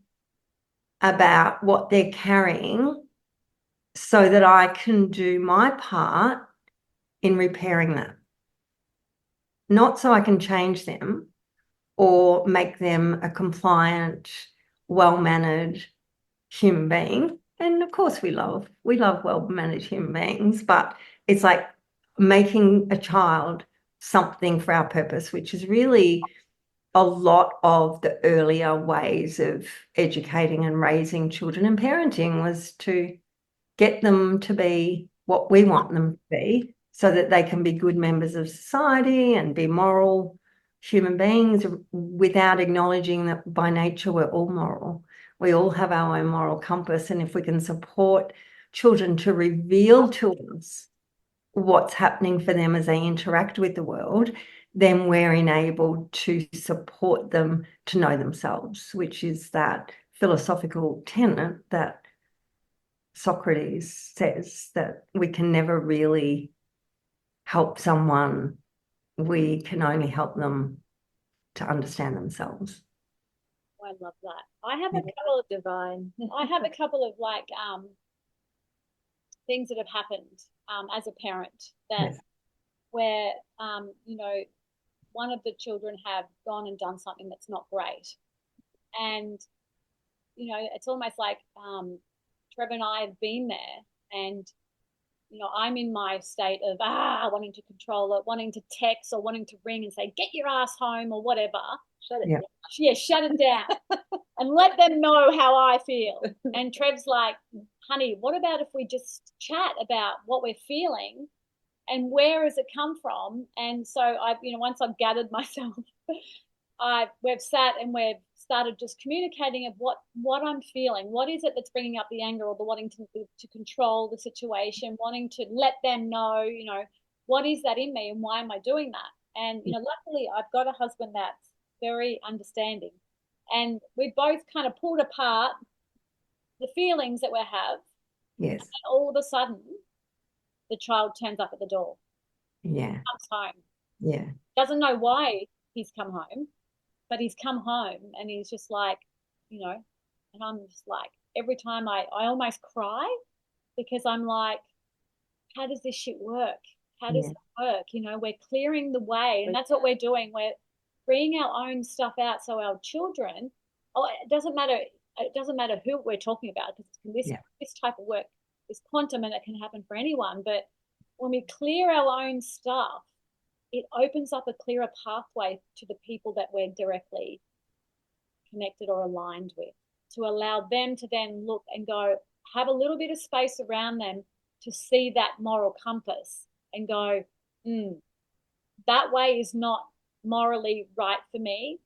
about what they're carrying, so that I can do my part in repairing that. Not so I can change them or make them a compliant, well-mannered human being. And of course we love well-managed human beings, but it's like making a child something for our purpose, which is really a lot of the earlier ways of educating and raising children and parenting, was to get them to be what we want them to be, so that they can be good members of society and be moral human beings, without acknowledging that by nature we're all moral. We all have our own moral compass, and if we can support children to reveal to us what's happening for them as they interact with the world, then we're enabled to support them to know themselves, which is that philosophical tenet that Socrates says, that we can never really help someone. We can only help them to understand themselves. I love that. I have a Yeah. couple of Divine. I have a couple of like things that have happened as a parent that Yes. where you know, one of the children have gone and done something that's not great, and you know, it's almost like Trevor and I have been there, and you know, I'm in my state of wanting to control it, wanting to text or wanting to ring and say, get your ass home or whatever. Shut it Yeah. down. Yeah, shut it down and let them know how I feel. And Trev's like, honey, what about if we just chat about what we're feeling and where has it come from? And so I've, you know, once I've gathered myself, we've sat and we've started just communicating of what I'm feeling. What is it that's bringing up the anger or the wanting to control the situation, wanting to let them know, you know, what is that in me and why am I doing that? And, you know, luckily I've got a husband that's very understanding. And we both kind of pulled apart the feelings that we have. Yes. And all of a sudden, the child turns up at the door. Yeah. Comes home. Yeah. Doesn't know why he's come home, but he's come home and he's just like, you know, and I'm just like, every time I almost cry, because I'm like, how does this shit work? How does it work? You know, we're clearing the way, and that's what we're doing. We're bringing our own stuff out so our children, it doesn't matter who we're talking about, because this type of work is quantum and it can happen for anyone. But when we clear our own stuff, it opens up a clearer pathway to the people that we're directly connected or aligned with, to allow them to then look and go, have a little bit of space around them to see that moral compass and go, that way is not morally right for me,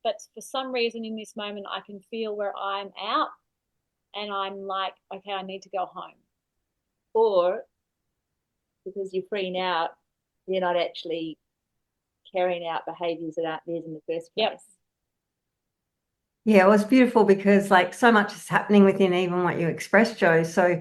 but for some reason in this moment I can feel where I'm out and I'm like, okay, I need to go home. Or because you're freeing out, you're not actually carrying out behaviours that aren't theirs in the first place. Yep. Yeah, it was beautiful because like so much is happening within even what you expressed, Jo. So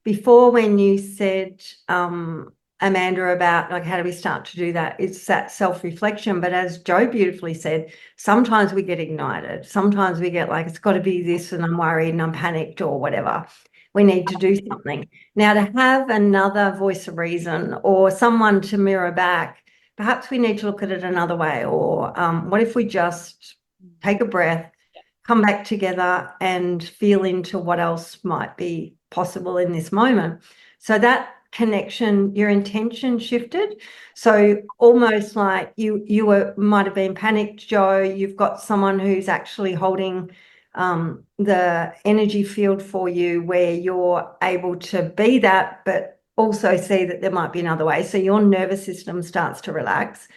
before, when you said, Amanda, about like how do we start to do that, it's that self-reflection. But as Jo beautifully said, sometimes we get ignited. Sometimes we get like, it's got to be this and I'm worried and I'm panicked or whatever. We need to do something. Now, to have another voice of reason or someone to mirror back, perhaps we need to look at it another way. Or what if we just take a breath, come back together and feel into what else might be possible in this moment. So that connection, your intention shifted. So almost like you might have been panicked, Jo. You've got someone who's actually holding the energy field for you, where you're able to be that, but also see that there might be another way. So your nervous system starts to relax,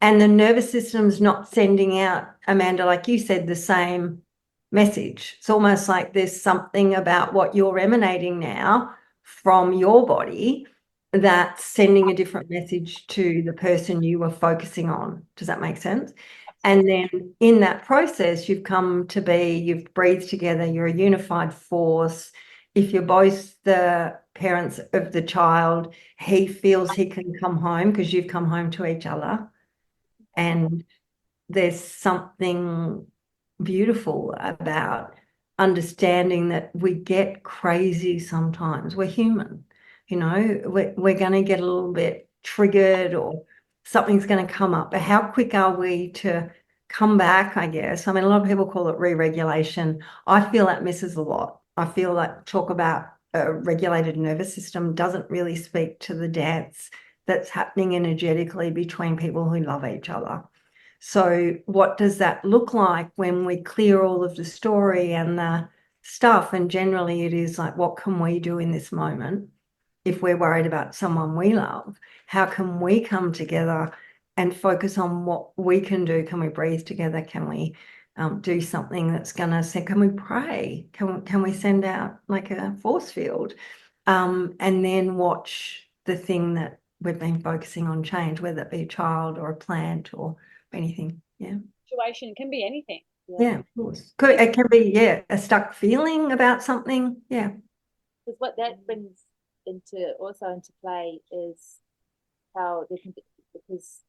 and the nervous system's not sending out, Amanda, like you said, the same message. It's almost like there's something about what you're emanating now from your body that's sending a different message to the person you were focusing on. Does that make sense? And then in that process, you've come to be, you've breathed together, you're a unified force. If you're both the parents of the child, he feels he can come home because you've come home to each other. And there's something beautiful about understanding that we get crazy sometimes. We're human, you know, we're going to get a little bit triggered or something's going to come up. But how quick are we to come back, I guess? I mean, a lot of people call it re-regulation. I feel that misses a lot. I feel like talk about a regulated nervous system doesn't really speak to the dance that's happening energetically between people who love each other. So what does that look like when we clear all of the story and the stuff? And generally it is like, what can we do in this moment? If we're worried about someone we love, how can we come together and focus on what we can do? Can we breathe together? Can we do something that's going to say, can we pray? Can we send out like a force field? And then watch the thing that we've been focusing on change, whether it be a child or a plant or anything. Yeah. Situation can be anything. Yeah, of course. It can be, yeah, a stuck feeling about something. Yeah. Because what that brings into play is how there can be, because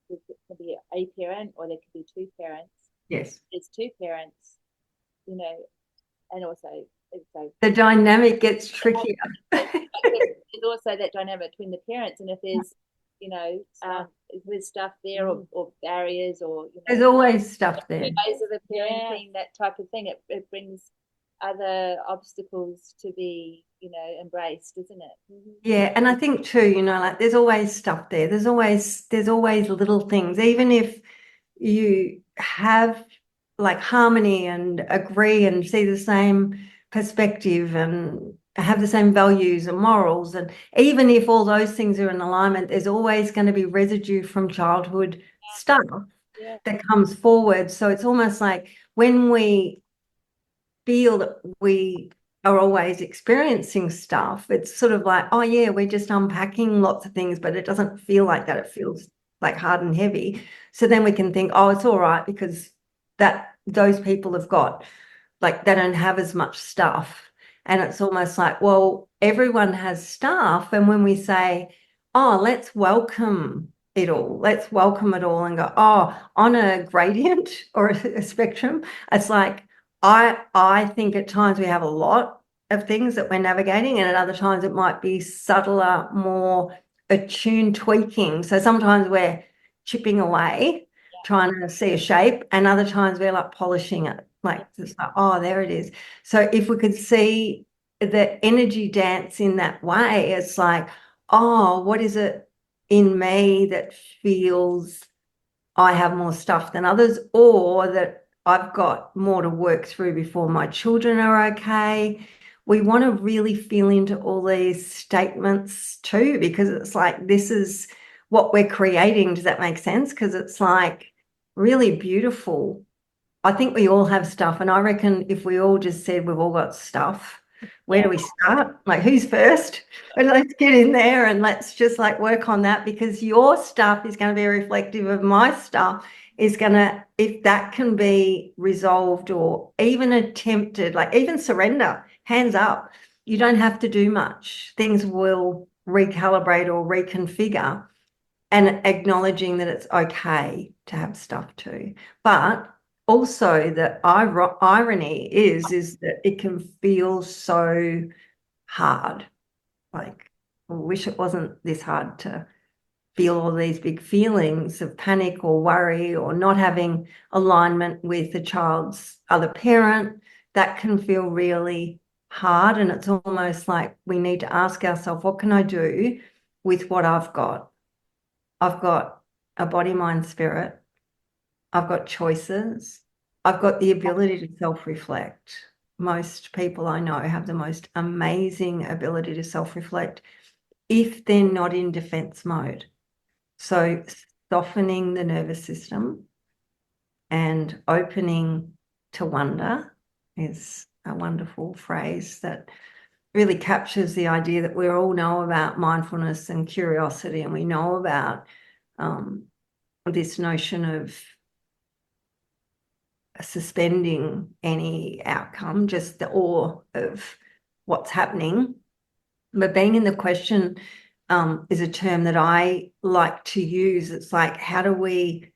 there can be a parent or there could be two parents. Yes. There's two parents, you know, and also the dynamic gets trickier. There's also that dynamic between the parents, and if there's, you know, with stuff there or barriers or, you know, there's always stuff there. Ways of the parenting, that type of thing. It brings other obstacles to be, you know, embraced, isn't it? Mm-hmm. Yeah, and I think too, you know, like there's always stuff there. There's always little things, even if you have like harmony and agree and see the same perspective and have the same values and morals, and even if all those things are in alignment, there's always going to be residue from childhood stuff that comes forward. So it's almost like when we feel that we are always experiencing stuff, it's sort of like, oh yeah, we're just unpacking lots of things, but it doesn't feel like that. It feels like hard and heavy. So then we can think, oh, it's all right because those people have got, like, they don't have as much stuff. And it's almost like, well, everyone has stuff. And when we say, oh, let's welcome it all and go, oh, on a gradient or a spectrum, it's like, I think at times we have a lot of things that we're navigating, and at other times it might be subtler, more attuned tweaking. So sometimes we're chipping away, trying to see a shape, and other times we're like polishing it. Like, it's like, oh, there it is. So if we could see the energy dance in that way, it's like, oh, what is it in me that feels I have more stuff than others, or that I've got more to work through before my children are okay? We want to really feel into all these statements too, because it's like, this is what we're creating. Does that make sense? Because it's like really beautiful. I think we all have stuff, and I reckon if we all just said we've all got stuff, where do we start? Like, who's first? And let's get in there and let's just like work on that, because your stuff is going to be reflective of my stuff. Is going to, if that can be resolved or even attempted, like even surrender, hands up, you don't have to do much. Things will recalibrate or reconfigure, and acknowledging that it's okay to have stuff too. But also the irony is that it can feel so hard. Like, I wish it wasn't this hard to feel all these big feelings of panic or worry or not having alignment with the child's other parent. That can feel really hard, and it's almost like we need to ask ourselves, what can I do with what I've got? I've got a body, mind, spirit. I've got choices. I've got the ability to self-reflect. Most people I know have the most amazing ability to self-reflect if they're not in defense mode. So softening the nervous system and opening to wonder is a wonderful phrase that really captures the idea that we all know about mindfulness and curiosity, and we know about this notion of suspending any outcome, just the awe of what's happening. But being in the question is a term that I like to use. It's like, how do we,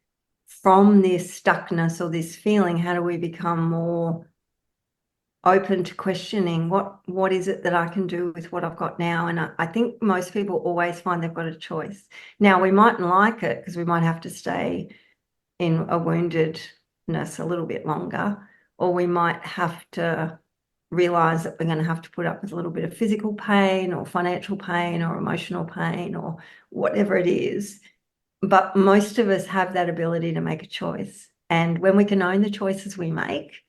from this stuckness or this feeling, how do we become more open to questioning what is it that I can do with what I've got now? And I think most people always find they've got a choice. Now, we mightn't like it because we might have to stay in a woundedness a little bit longer, or we might have to realize that we're going to have to put up with a little bit of physical pain or financial pain or emotional pain or whatever it is. But most of us have that ability to make a choice. And when we can own the choices we make,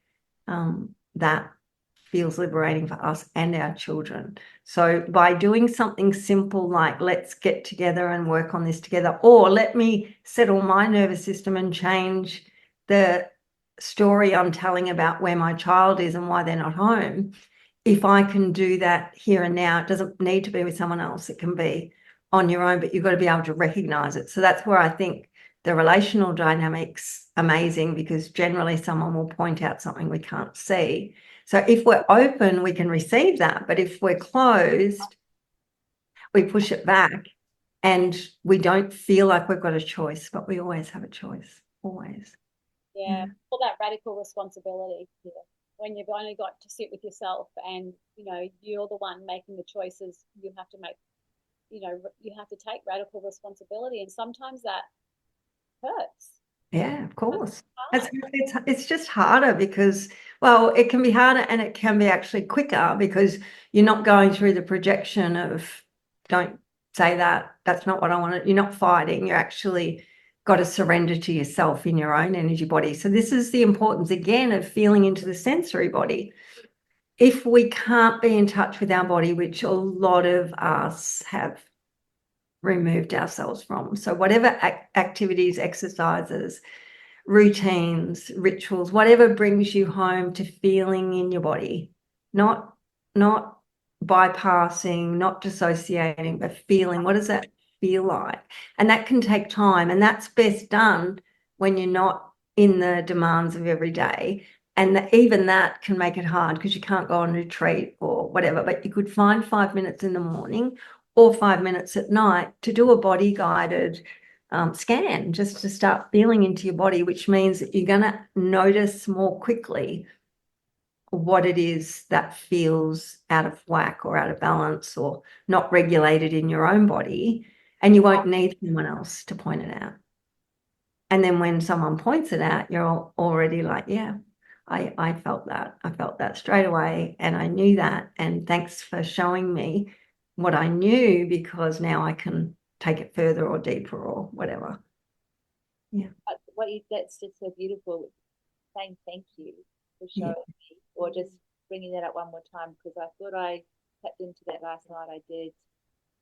that feels liberating for us and our children. So by doing something simple like, let's get together and work on this together, or let me settle my nervous system and change the story I'm telling about where my child is and why they're not home. If I can do that here and now, it doesn't need to be with someone else. It can be on your own, but you've got to be able to recognize it. So that's where I think the relational dynamic's amazing, because generally someone will point out something we can't see. So if we're open, we can receive that. But if we're closed, we push it back and we don't feel like we've got a choice, but we always have a choice, always. Yeah, for that radical responsibility. Yeah. When you've only got to sit with yourself and, you're the one making the choices, you have to make, you have to take radical responsibility. And sometimes that hurts. Yeah, of course. It's just harder because, well, it can be harder and it can be actually quicker because you're not going through the projection of, don't say that, that's not what I want. You're not fighting. You're actually got to surrender to yourself in your own energy body. So this is the importance, again, of feeling into the sensory body. If we can't be in touch with our body, which a lot of us have removed ourselves from. So whatever activities, exercises, routines, rituals, whatever brings you home to feeling in your body, not bypassing, not dissociating, but feeling. What does that feel like? And that can take time, and that's best done when you're not in the demands of every day. And even that can make it hard because you can't go on retreat or whatever, but you could find 5 minutes in the morning or 5 minutes at night to do a body guided scan, just to start feeling into your body, which means that you're going to notice more quickly what it is that feels out of whack or out of balance or not regulated in your own body, and you won't need someone else to point it out. And then when someone points it out, you're already like, yeah, I felt that. I felt that straight away, and I knew that, and thanks for showing me what I knew, because now I can take it further or deeper or whatever. Yeah. But that's just so beautiful, saying thank you for showing me, or just bringing that up one more time, because I thought I tapped into that last night. I did,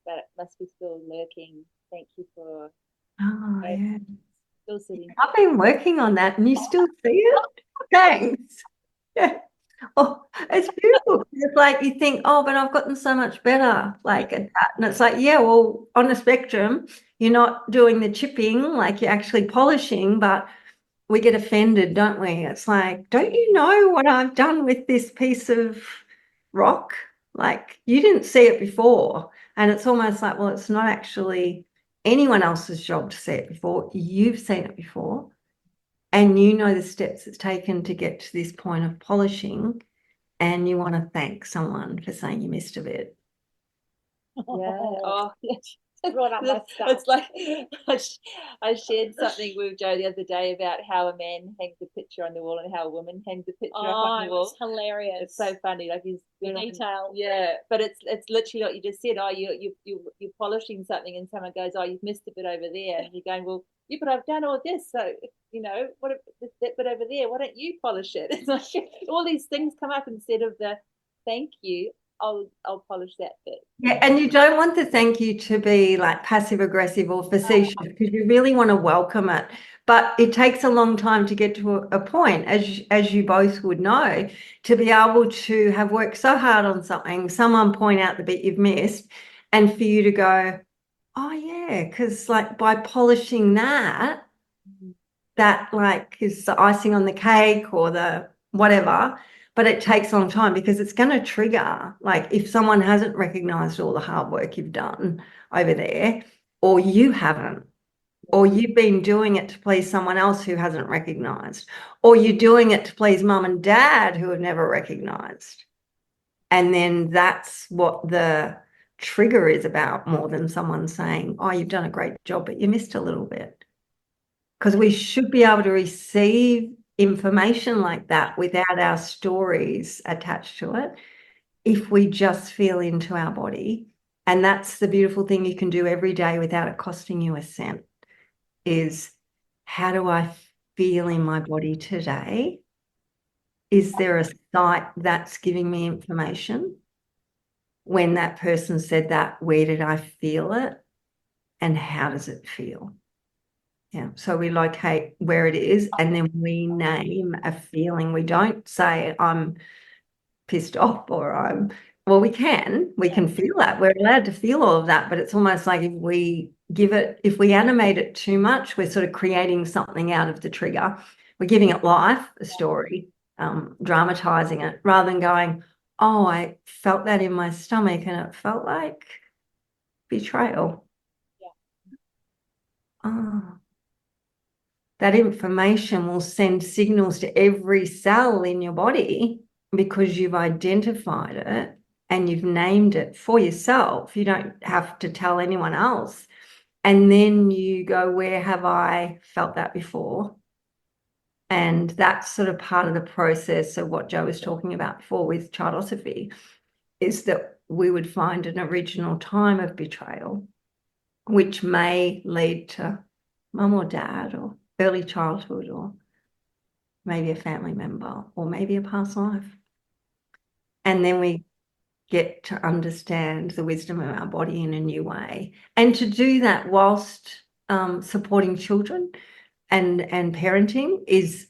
but it must be still lurking. Thank you for still sitting. I've been working on that, and you still see it. Thanks. Yeah. Oh, it's beautiful. It's like you think, oh, but I've gotten so much better, like at that. And it's like, yeah, well, on a spectrum, you're not doing the chipping, like you're actually polishing, but we get offended, don't we? It's like, don't you know what I've done with this piece of rock? Like, you didn't see it before. And it's almost like, well, it's not actually anyone else's job to see it before. You've seen it before. And you know the steps it's taken to get to this point of polishing, and you want to thank someone for saying you missed a bit. Yeah. Oh, Brought up my stuff. It's like I shared something with Joe the other day about how a man hangs a picture on the wall and how a woman hangs a picture up on the wall. It's hilarious. It's so funny, like he's detail. Yeah, but it's literally what you just said. Oh, you're polishing something, and someone goes, oh, you've missed a bit over there, and you're going, well, yeah, but I've done all this, so what that bit over there? Why don't you polish it? It's like all these things come up instead of the thank you. I'll polish that bit. Yeah, and you don't want the thank you to be like passive aggressive or facetious, because you really want to welcome it. But it takes a long time to get to a point, as you both would know, to be able to have worked so hard on something, someone point out the bit you've missed, and for you to go, oh yeah, because like by polishing that like is the icing on the cake or the whatever. But it takes a long time because it's going to trigger, like if someone hasn't recognized all the hard work you've done over there, or you haven't, or you've been doing it to please someone else who hasn't recognized, or you're doing it to please mum and dad who have never recognized. And then that's what the trigger is about, more than someone saying, oh, you've done a great job, but you missed a little bit. Because we should be able to receive information like that without our stories attached to it, if we just feel into our body. And that's the beautiful thing you can do every day without it costing you a cent, is how do I feel in my body today? Is there a site that's giving me information? When that person said that, where did I feel it? And how does it feel? Yeah, so we locate where it is, and then we name a feeling. We don't say I'm pissed off or well, we can feel that. We're allowed to feel all of that, but it's almost like if we animate it too much, we're sort of creating something out of the trigger. We're giving it life, a story, dramatizing it, rather than going, oh, I felt that in my stomach and it felt like betrayal. Yeah. Oh. That information will send signals to every cell in your body because you've identified it and you've named it for yourself. You don't have to tell anyone else. And then you go, where have I felt that before? And that's sort of part of the process of what Jo was talking about before with Childosophy, is that we would find an original time of betrayal, which may lead to mum or dad or early childhood, or maybe a family member, or maybe a past life. And then we get to understand the wisdom of our body in a new way. And to do that whilst supporting children and parenting is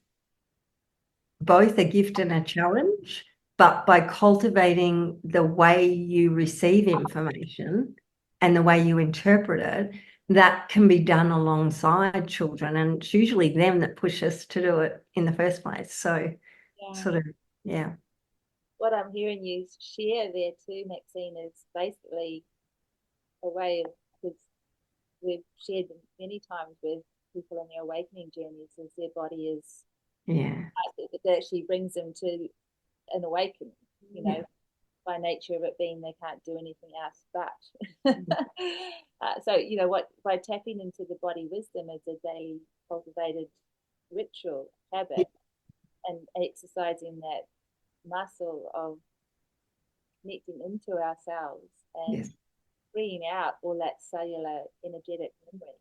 both a gift and a challenge, but by cultivating the way you receive information and the way you interpret it, that can be done alongside children, and it's usually them that push us to do it in the first place. So sort of, yeah. What I'm hearing you share there too, Maxine, is basically a way of, because we've shared many times with people in their awakening journeys, is their body is, it actually brings them to an awakening, you know, by nature of it being they can't do anything else but. So, you know, by tapping into the body wisdom as a daily cultivated ritual habit, and exercising that muscle of connecting into ourselves and bringing out all that cellular energetic memory,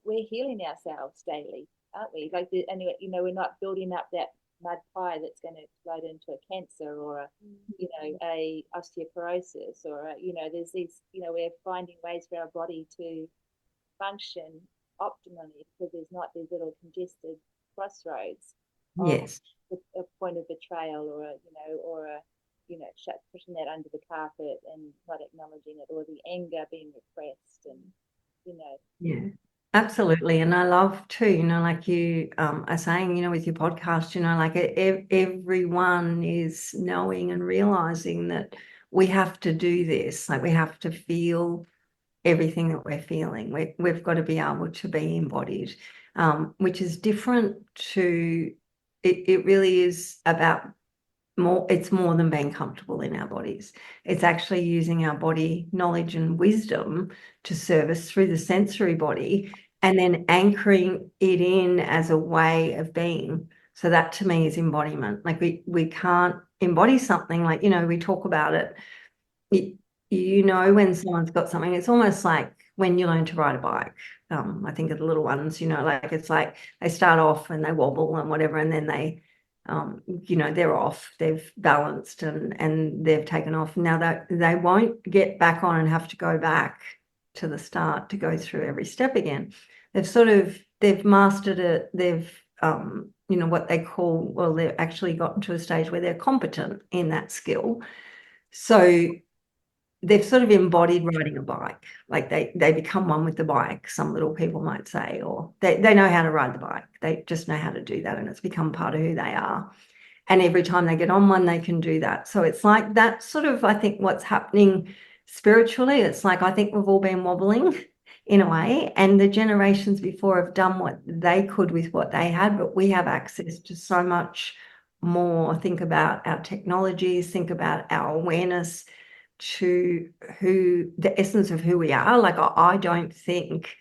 we're healing ourselves daily, aren't we? Like, and you know, we're not building up that mud pie that's going to explode into a cancer or a, you know, a osteoporosis, or a, you know, there's these, you know, we're finding ways for our body to function optimally, because there's not these little congested crossroads. Yes. A point of betrayal, or a, pushing that under the carpet and not acknowledging it, or the anger being repressed, and, you know. Yeah. Absolutely. And I love too, you know, like you are saying, you know, with your podcast, you know, like everyone is knowing and realizing that we have to do this. Like, we have to feel everything that we're feeling. We've got to be able to be embodied, which is different to, it really is about more, it's more than being comfortable in our bodies. It's actually using our body knowledge and wisdom to serve us through the sensory body, and then anchoring it in as a way of being. So that to me is embodiment. Like, we can't embody something, like, you know, we talk about it. You know, when someone's got something, it's almost like when you learn to ride a bike. I think of the little ones, you know, like, it's like they start off and they wobble and whatever, and then they they're off, they've balanced and they've taken off. Now that they won't get back on and have to go back to the start to go through every step again. They've mastered it. They've, what they call, well, they've actually gotten to a stage where they're competent in that skill. So they've sort of embodied riding a bike, like they become one with the bike, some little people might say, or they know how to ride the bike. They just know how to do that, and it's become part of who they are. And every time they get on one, they can do that. So it's like that's sort of, I think, what's happening spiritually. It's like, I think we've all been wobbling in a way, and the generations before have done what they could with what they had, but we have access to so much more. Think about our technologies, think about our awareness to the essence of who we are. Like, I don't think,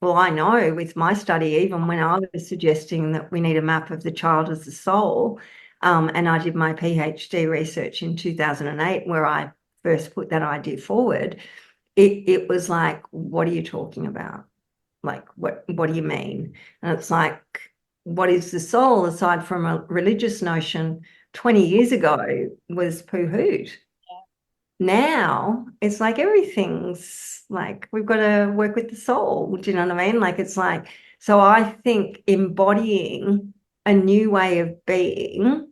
well, I know with my study, even when I was suggesting that we need a map of the child as the soul, and I did my PhD research in 2008, where I first put that idea forward, it was like, what are you talking about? Like, what do you mean? And it's like, what is the soul, aside from a religious notion 20 years ago was poo-hooed. Now it's like everything's like, we've got to work with the soul. Do you know what I mean? Like, it's like, so I think embodying a new way of being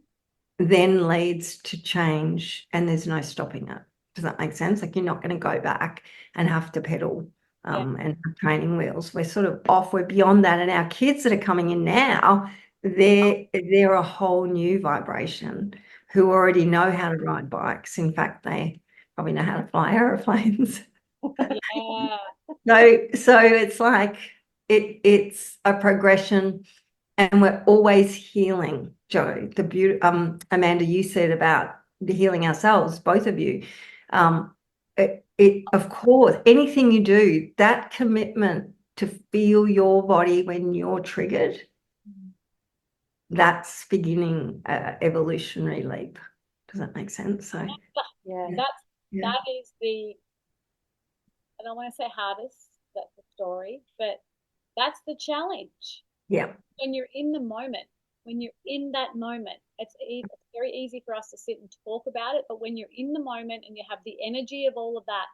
then leads to change, and there's no stopping it. Does that make sense? Like, you're not going to go back and have to pedal and have training wheels. We're sort of off, we're beyond that. And our kids that are coming in now, they're a whole new vibration who already know how to ride bikes. In fact, they probably know how to fly aeroplanes. So it's like it's a progression, and we're always healing. Jo, the beauty, Amanda, you said about the healing ourselves, both of you. Of course, anything you do, that commitment to feel your body when you're triggered, that's beginning an evolutionary leap. Does that make sense? So that is the, I don't want to say hardest, that's the story, but that's the challenge. Yeah. When you're in the moment, when you're in that moment, it's very easy for us to sit and talk about it, but when you're in the moment and you have the energy of all of that,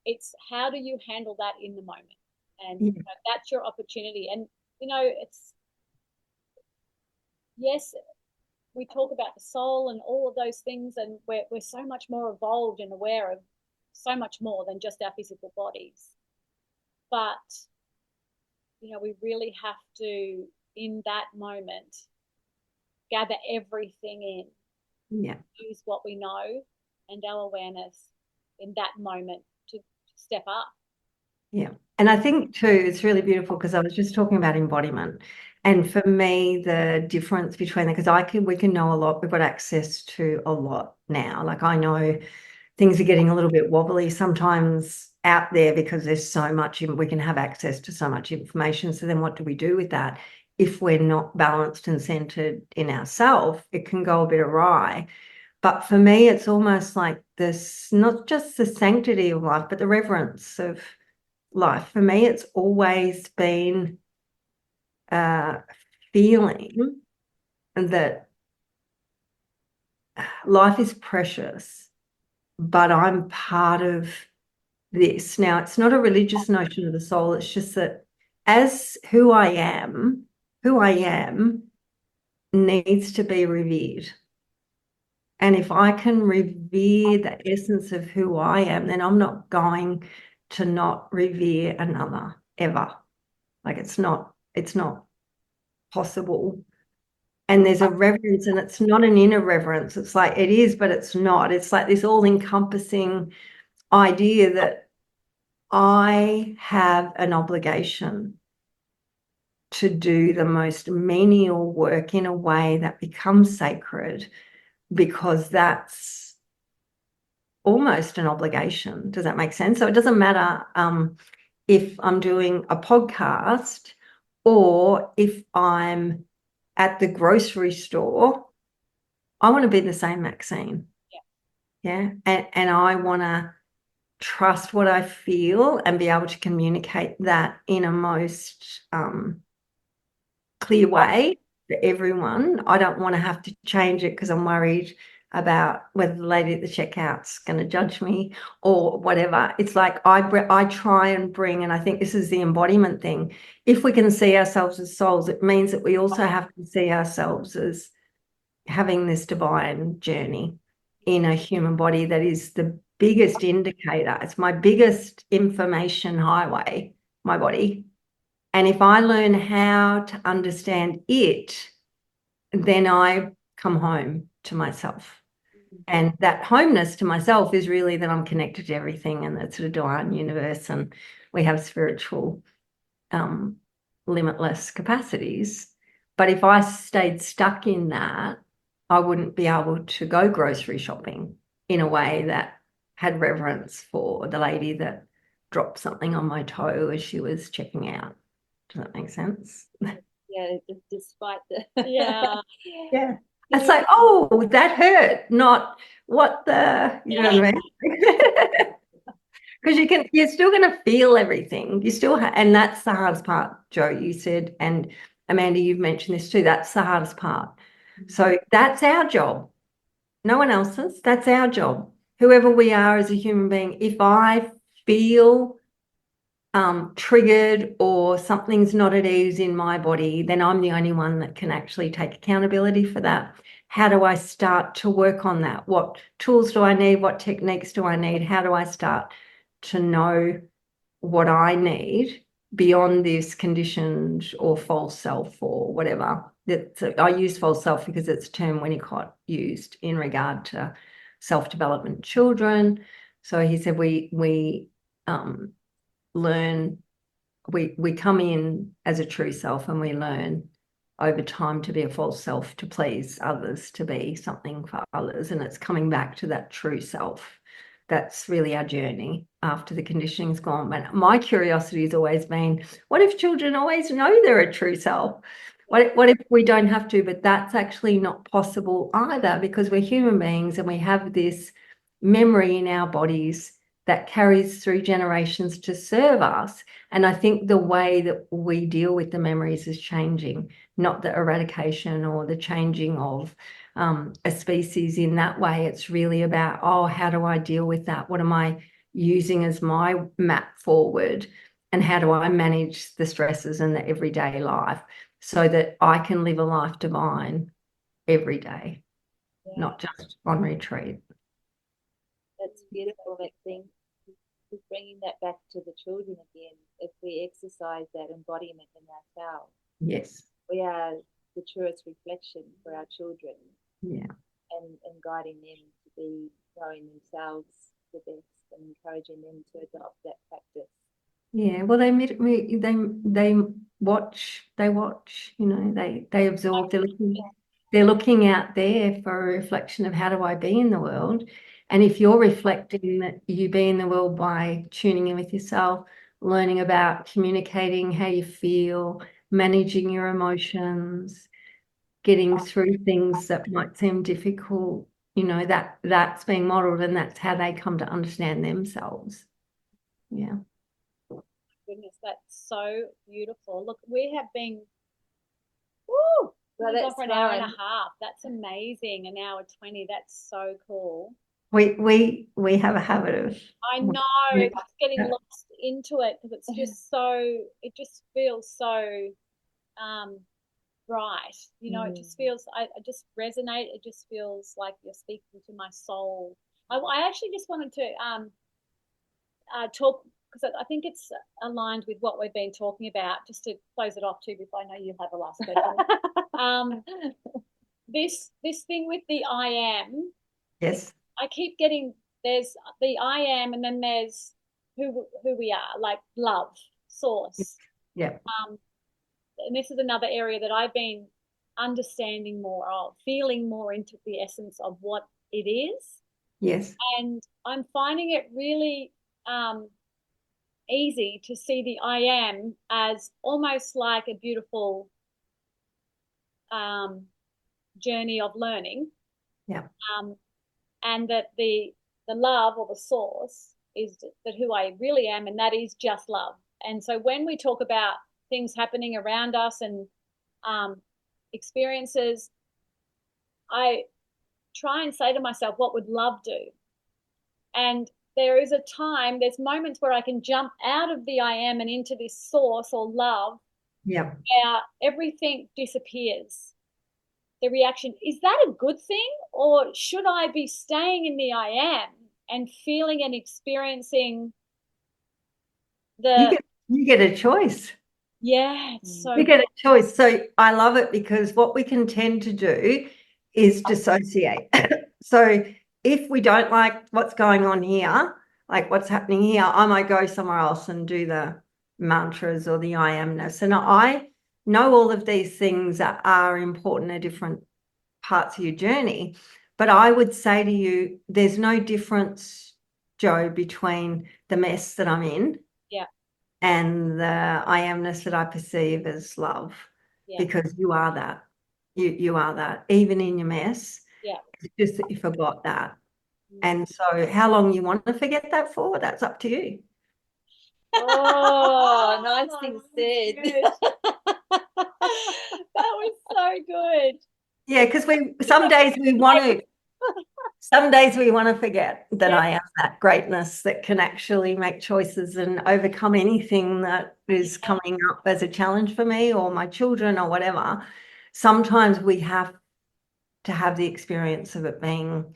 it's how do you handle that in the moment? And that's your opportunity. And, it's, yes, we talk about the soul and all of those things, and we're so much more evolved and aware of so much more than just our physical bodies. But, we really have to, in that moment, gather everything in. Yeah. Use what we know and our awareness in that moment to step up. Yeah. And I think too, it's really beautiful, because I was just talking about embodiment. And for me, the difference between that, because we can know a lot, we've got access to a lot now. Like, I know things are getting a little bit wobbly sometimes out there because there's so much, we can have access to so much information. So then what do we do with that? If we're not balanced and centered in ourselves, it can go a bit awry. But for me, it's almost like this, not just the sanctity of life, but the reverence of life. For me, it's always been feeling that life is precious, but I'm part of this. Now, it's not a religious notion of the soul. It's just that as who I am needs to be revered. And if I can revere the essence of who I am, then I'm not going to not revere another ever. Like, it's not possible. And there's a reverence, and it's not an inner reverence. It's like, it is, but it's not. It's like this all-encompassing idea that I have an obligation to do the most menial work in a way that becomes sacred, because that's almost an obligation. Does that make sense? So it doesn't matter if I'm doing a podcast or if I'm at the grocery store. I want to be the same Maxine. Yeah. And I want to trust what I feel and be able to communicate that in a most clear way for everyone. I don't want to have to change it because I'm worried about whether the lady at the checkout's going to judge me or whatever. It's like I try and bring, and I think this is the embodiment thing. If we can see ourselves as souls, it means that we also have to see ourselves as having this divine journey in a human body that is the biggest indicator. It's my biggest information highway, my body. And if I learn how to understand it, then I come home to myself. And that homeness to myself is really that I'm connected to everything and that sort of divine universe, and we have spiritual limitless capacities. But if I stayed stuck in that, I wouldn't be able to go grocery shopping in a way that had reverence for the lady that dropped something on my toe as she was checking out. Does that make sense? Yeah, despite the Yeah. Yeah. It's like, oh, that hurt, not what the, you know what I mean? Because you're still going to feel everything. You still and that's the hardest part, Joe, you said, and Amanda, you've mentioned this too. That's the hardest part. So that's our job. No one else's. That's our job. Whoever we are as a human being, if I feel triggered or something's not at ease in my body, then I'm the only one that can actually take accountability for that. How do I start to work on that? What tools do I need? What techniques do I need? How do I start to know what I need beyond this conditioned or false self or whatever? I use false self because it's a term Winnicott used in regard to self-development children. So he said we learn, we come in as a true self and we learn over time to be a false self, to please others, to be something for others, and it's coming back to that true self. That's really our journey after the conditioning's gone. But my curiosity has always been, what if children always know they're a true self? What if we don't have to? But that's actually not possible either, because we're human beings and we have this memory in our bodies that carries through generations to serve us. And I think the way that we deal with the memories is changing, not the eradication or the changing of a species in that way. It's really about, oh, how do I deal with that? What am I using as my map forward? And how do I manage the stresses in the everyday life so that I can live a life divine every day, not just on retreat? That's beautiful, Maxine. Just bringing that back to the children again. If we exercise that embodiment in ourselves, Yes. we are the truest reflection for our children. Yeah. And guiding them to be knowing themselves the best and encouraging them to adopt that practice. Yeah, well, they watch, you know, they absorb, they're looking out there for a reflection of how do I be in the world. And if you're reflecting that you be in the world by tuning in with yourself, learning about communicating how you feel, managing your emotions, getting through things that might seem difficult, you know, that's being modeled, and that's how they come to understand themselves. Yeah. Goodness, that's so beautiful. Look, we have been Well, for an hour and a half. That's amazing. An hour 20. That's so cool. We have a habit of, I know, it's getting lost into it because it's just so, it just feels so right. You know, it just feels, I just resonate. It just feels like you're speaking to my soul. I actually just wanted to talk, because I think it's aligned with what we've been talking about, just to close it off too, before I know you have a last question. This thing with the I am. yes. I keep getting, there's the I am, and then there's who we are, like love, source. Yeah. And this is another area that I've been understanding more of, feeling more into the essence of what it is. Yes. And I'm finding it really easy to see the I am as almost like a beautiful journey of learning. Yeah. And that the love or the source is that who I really am, and that is just love. And so when we talk about things happening around us and experiences, I try and say to myself, what would love do? And there's moments where I can jump out of the I am and into this source or love, Yeah. where everything disappears. The reaction, is that a good thing? Or should I be staying in the I am and feeling and experiencing You get a choice. Yeah, it's so You get a choice. So I love it because what we can tend to do is dissociate. So if we don't like what's going on here, like what's happening here, I might go somewhere else and do the mantras or the I amness. And I know all of these things are important at different parts of your journey. But I would say to you, there's no difference, Joe, between the mess that I'm in and the I amness that I perceive as love, because you are that. You are that, even in your mess. Yeah. It's just that you forgot that. And so how long you want to forget that for, that's up to you. Oh, nice thing said. That was so good. Yeah, because some days we want to forget that I am that greatness that can actually make choices and overcome anything that is coming up as a challenge for me or my children or whatever. Sometimes we have to have the experience of it being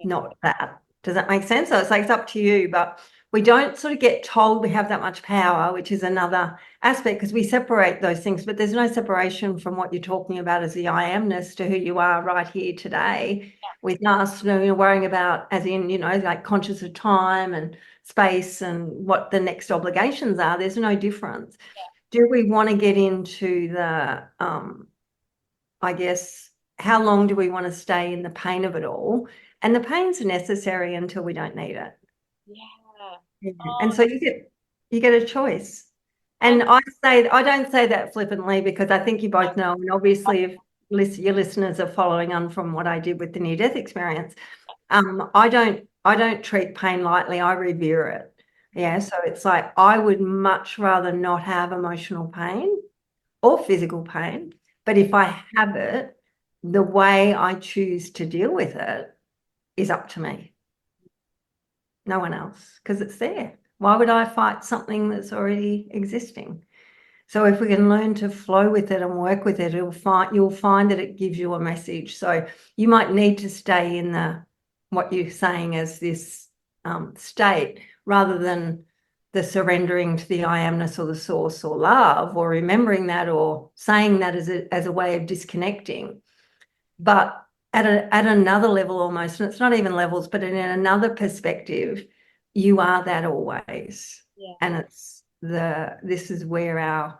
not that. Does that make sense? So it's like, it's up to you, but we don't sort of get told we have that much power, which is another aspect, because we separate those things, but there's no separation from what you're talking about as the I amness to who you are right here today with us, worrying about as in, like conscious of time and space and what the next obligations are. There's no difference. Do we want to get into the, I guess, how long do we want to stay in the pain of it all? And the pain's necessary until we don't need it. Yeah. And so you get a choice. And I don't say that flippantly, because I think you both know, and obviously if your listeners are following on from what I did with the near-death experience, I don't treat pain lightly. I revere it. Yeah. So it's like, I would much rather not have emotional pain or physical pain. But if I have it, the way I choose to deal with it is up to me. No one else, because it's there. Why would I fight something that's already existing? So if we can learn to flow with it and work with it, you'll find that it gives you a message. So you might need to stay in what you're saying as this state, rather than the surrendering to the I amness or the source or love, or remembering that or saying that as a way of disconnecting. But at another level almost, and it's not even levels, but in another perspective, you are that always. Yeah. And this is where our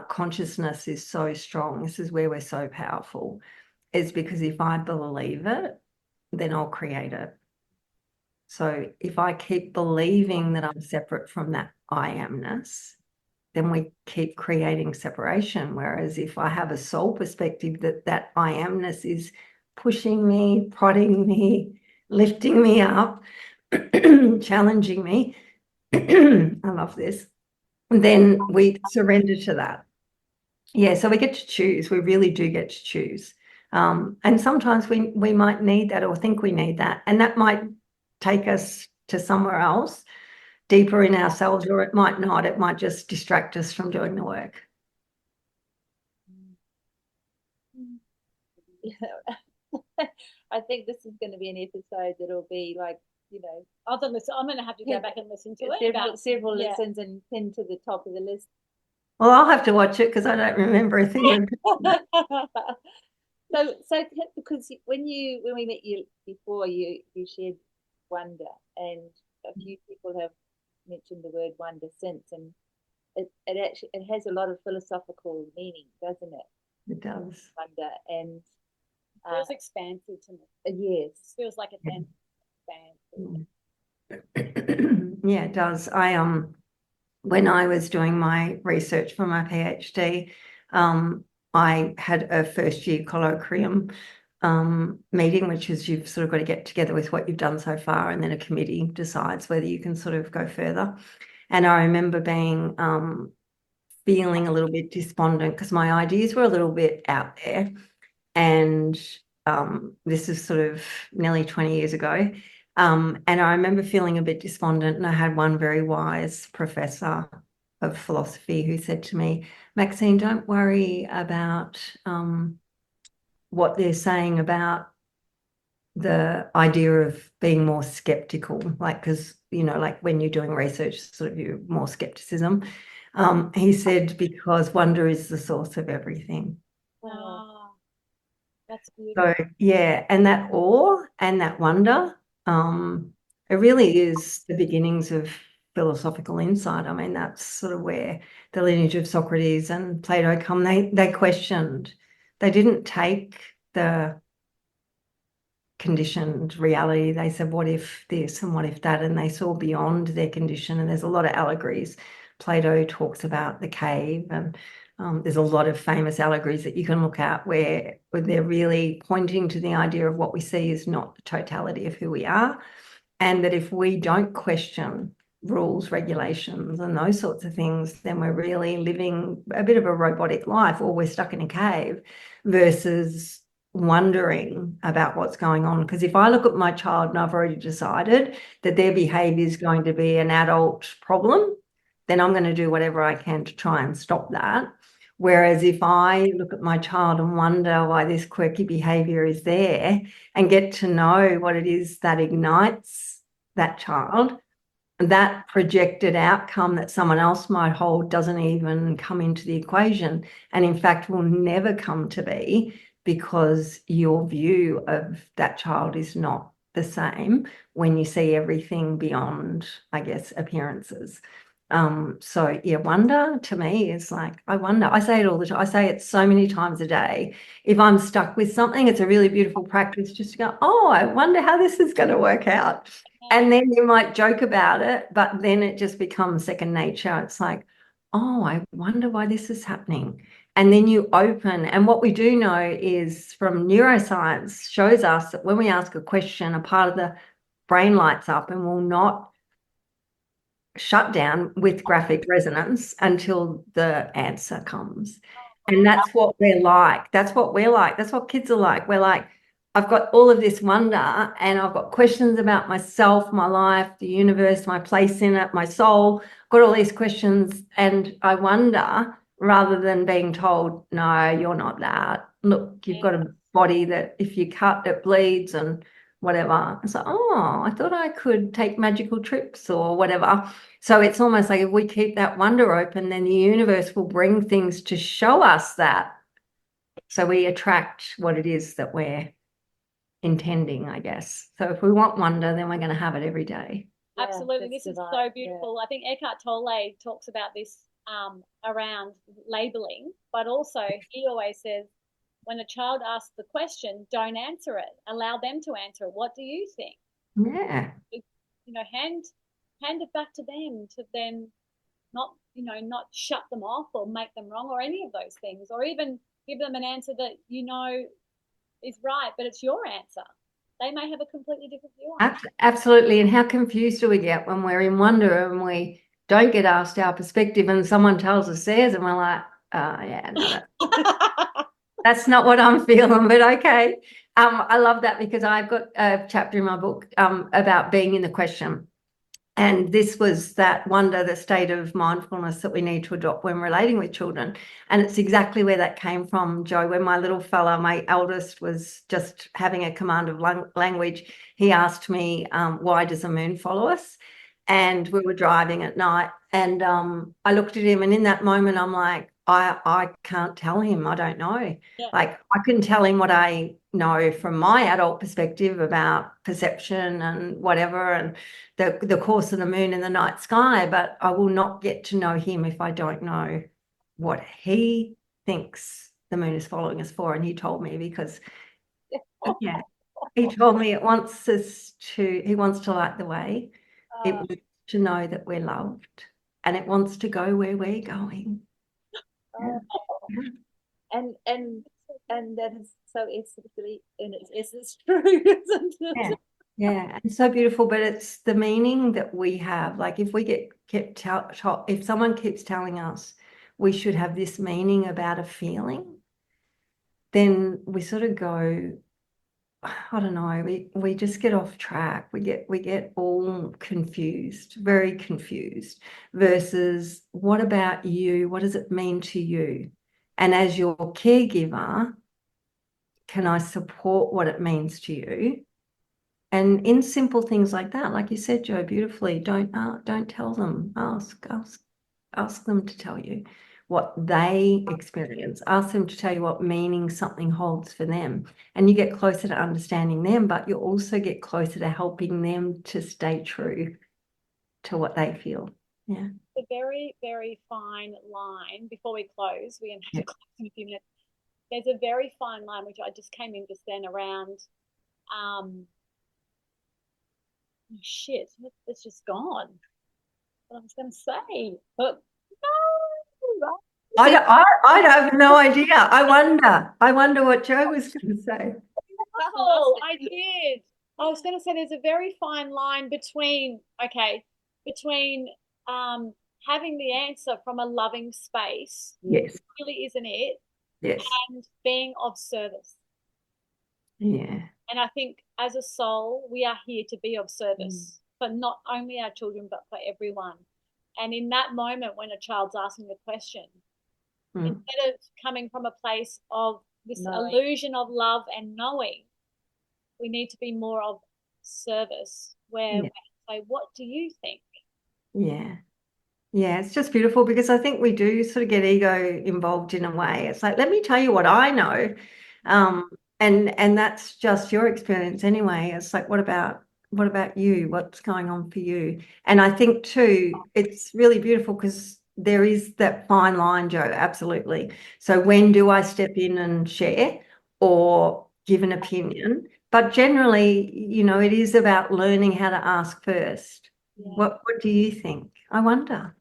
consciousness is so strong. This is where we're so powerful, is because if I believe it, then I'll create it. So if I keep believing that I'm separate from that I amness, then we keep creating separation. Whereas if I have a soul perspective that I amness is pushing me, prodding me, lifting me up, challenging me, I love this, then we surrender to that. Yeah, so we get to choose. We really do get to choose. And sometimes we might need that or think we need that. And that might take us to somewhere else, deeper in ourselves, or it might not. It might just distract us from doing the work. I think this is going to be an episode that'll be like, I'm going to have to go back and listen to it. Several lessons and pin to the top of the list. Well, I'll have to watch it because I don't remember a thing. So because when we met you before, you shared wonder, and a few people have mentioned the word wonder since, and it has a lot of philosophical meaning, doesn't it? It does. Wonder, and it feels expansive to me. Yes, it feels like it's expansive. Yeah, it does. When I was doing my research for my PhD, I had a first year colloquium meeting, which is you've sort of got to get together with what you've done so far, and then a committee decides whether you can sort of go further. And I remember being feeling a little bit despondent because my ideas were a little bit out there. And this is sort of nearly 20 years ago. And I remember feeling a bit despondent, and I had one very wise professor of philosophy who said to me, Maxine, don't worry about what they're saying about the idea of being more skeptical, like, because, you know, like when you're doing research, sort of you're more skepticism. He said, because wonder is the source of everything. Wow. That's beautiful. So, yeah, and that awe and that wonder, it really is the beginnings of philosophical insight. I mean, that's sort of where the lineage of Socrates and Plato come. They questioned. They didn't take the conditioned reality. They said, what if this and what if that? And they saw beyond their condition. And there's a lot of allegories. Plato talks about the cave, and there's a lot of famous allegories that you can look at where they're really pointing to the idea of what we see is not the totality of who we are, and that if we don't question rules, regulations, and those sorts of things, then we're really living a bit of a robotic life, or we're stuck in a cave, versus wondering about what's going on. Because if I look at my child and I've already decided that their behavior is going to be an adult problem, then I'm going to do whatever I can to try and stop that. Whereas if I look at my child and wonder why this quirky behavior is there and get to know what it is that ignites that child, that projected outcome that someone else might hold doesn't even come into the equation, and in fact will never come to be, because your view of that child is not the same when you see everything beyond, I guess, appearances. So yeah, wonder to me is like, I wonder. I say it all the time. I say it so many times a day. If I'm stuck with something, it's a really beautiful practice just to go, oh, I wonder how this is going to work out. And then you might joke about it, but then it just becomes second nature. It's like, oh, I wonder why this is happening. And then you open. And what we do know is, from neuroscience, shows us that when we ask a question, a part of the brain lights up and will not shut down with graphic resonance until the answer comes. And that's what we're like. That's what we're like. That's what kids are like. We're like, I've got all of this wonder, and I've got questions about myself, my life, the universe, my place in it, my soul. I've got all these questions, and I wonder, rather than being told, no, you're not that. Look, you've got a body that if you cut, it bleeds and whatever. It's like, oh, I thought I could take magical trips or whatever. So it's almost like if we keep that wonder open, then the universe will bring things to show us that. So we attract what it is that we're intending, I guess. So if we want wonder, then we're going to have it every day. Absolutely. This is so beautiful. I think Eckhart Tolle talks about this around labeling, but also he always says, when a child asks the question, don't answer it. Allow them to answer it. What do you think? Yeah. You know, hand it back to them, to then not shut them off or make them wrong or any of those things, or even give them an answer that you know is right, but it's your answer. They may have a completely different view on it. Absolutely. And how confused do we get when we're in wonder and we don't get asked our perspective and someone tells us theirs and we're like, oh, yeah, no, that's not what I'm feeling, but okay. I love that, because I've got a chapter in my book about being in the question. And this was that wonder, the state of mindfulness that we need to adopt when relating with children. And it's exactly where that came from, Joe. When my little fella, my eldest, was just having a command of language, he asked me, why does the moon follow us? And we were driving at night, and I looked at him, and in that moment, I'm like, I can't tell him. I don't know. Yeah. Like, I can tell him what I know from my adult perspective about perception and whatever, and the course of the moon in the night sky, but I will not get to know him if I don't know what he thinks the moon is following us for. And he told me, because yeah, he told me he wants to light the way. It wants to know that we're loved, and it wants to go where we're going. And that is so essentially in its essence true, isn't it? Yeah, and so beautiful. But it's the meaning that we have. Like, if we if someone keeps telling us we should have this meaning about a feeling, then we sort of go, I don't know, we just get off track. We get all confused, very confused, versus what about you? What does it mean to you? And as your caregiver, can I support what it means to you? And in simple things like that, like you said, Jo, beautifully, don't tell them. Ask them to tell you what they experience. Ask them to tell you what meaning something holds for them. And you get closer to understanding them, but you also get closer to helping them to stay true to what they feel. Yeah. A very, very fine line before we close. We're going to have to close in a few minutes. There's a very fine line, which I just came in just then around, shit, it's just gone. What I was going to say, but no. I have no idea. I wonder what Jo was going to say. Oh, I did. I was going to say there's a very fine line between having the answer from a loving space, yes, really isn't it? Yes, and being of service. Yeah. And I think as a soul, we are here to be of service for not only our children, but for everyone. And in that moment, when a child's asking the question, instead of coming from a place of this illusion of love and knowing, we need to be more of service, where we say, what do you think? Yeah. Yeah, it's just beautiful, because I think we do sort of get ego involved in a way. It's like, let me tell you what I know. And that's just your experience anyway. It's like, what about you? What's going on for you? And I think too, it's really beautiful because there is that fine line, Jo, absolutely. So when do I step in and share or give an opinion? But generally, you know, it is about learning how to ask first. Yeah. What do you think? I wonder.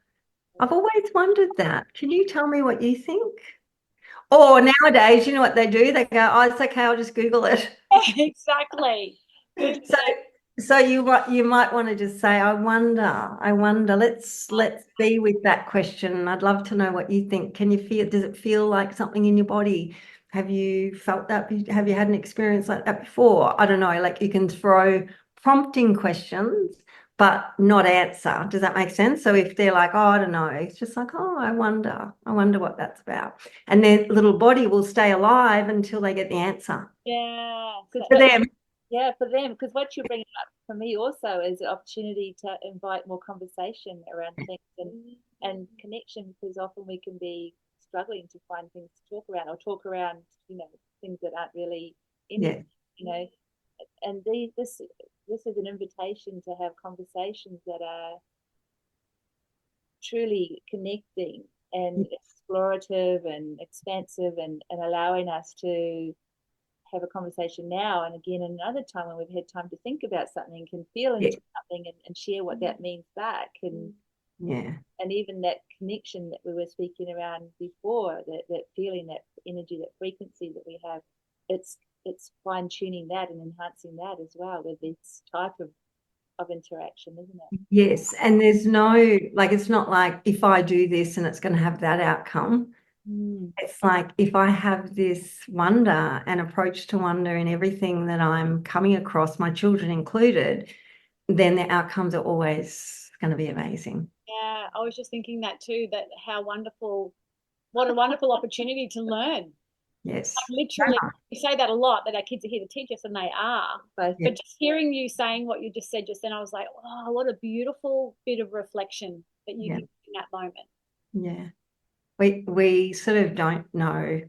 I've always wondered that. Can you tell me what you think? Or nowadays, you know what they do? They go, oh, it's okay, I'll just Google it. Exactly. So you might want to just say, I wonder, let's be with that question. I'd love to know what you think. Can you feel, does it feel like something in your body? Have you felt that? Have you had an experience like that before? I don't know, like you can throw prompting questions, but not answer. Does that make sense? So if they're like, oh, I don't know, it's just like, oh, I wonder what that's about. And their little body will stay alive until they get the answer. Yeah. For them. Yeah, for them, because what you're bringing up for me also is an opportunity to invite more conversation around things and connection, because often we can be struggling to find things to talk around, you know, things that aren't really in it, you know. And this is an invitation to have conversations that are truly connecting and explorative and expansive, and allowing us to have a conversation now and again another time when we've had time to think about something, can feel into something and share what that means back. And and even that connection that we were speaking around before, that feeling, that energy, that frequency that we have, it's fine-tuning that and enhancing that as well with this type of interaction, isn't it? Yes. And there's no, like, it's not like if I do this and it's going to have that outcome. It's like if I have this wonder and approach to wonder in everything that I'm coming across, my children included, then the outcomes are always going to be amazing. Yeah, I was just thinking that too, that what a wonderful opportunity to learn. Yes. Like literally, we say that a lot, that our kids are here to teach us, and they are. But just hearing you saying what you just said just then, I was like, oh, what a beautiful bit of reflection that you did in that moment. Yeah. We sort of don't know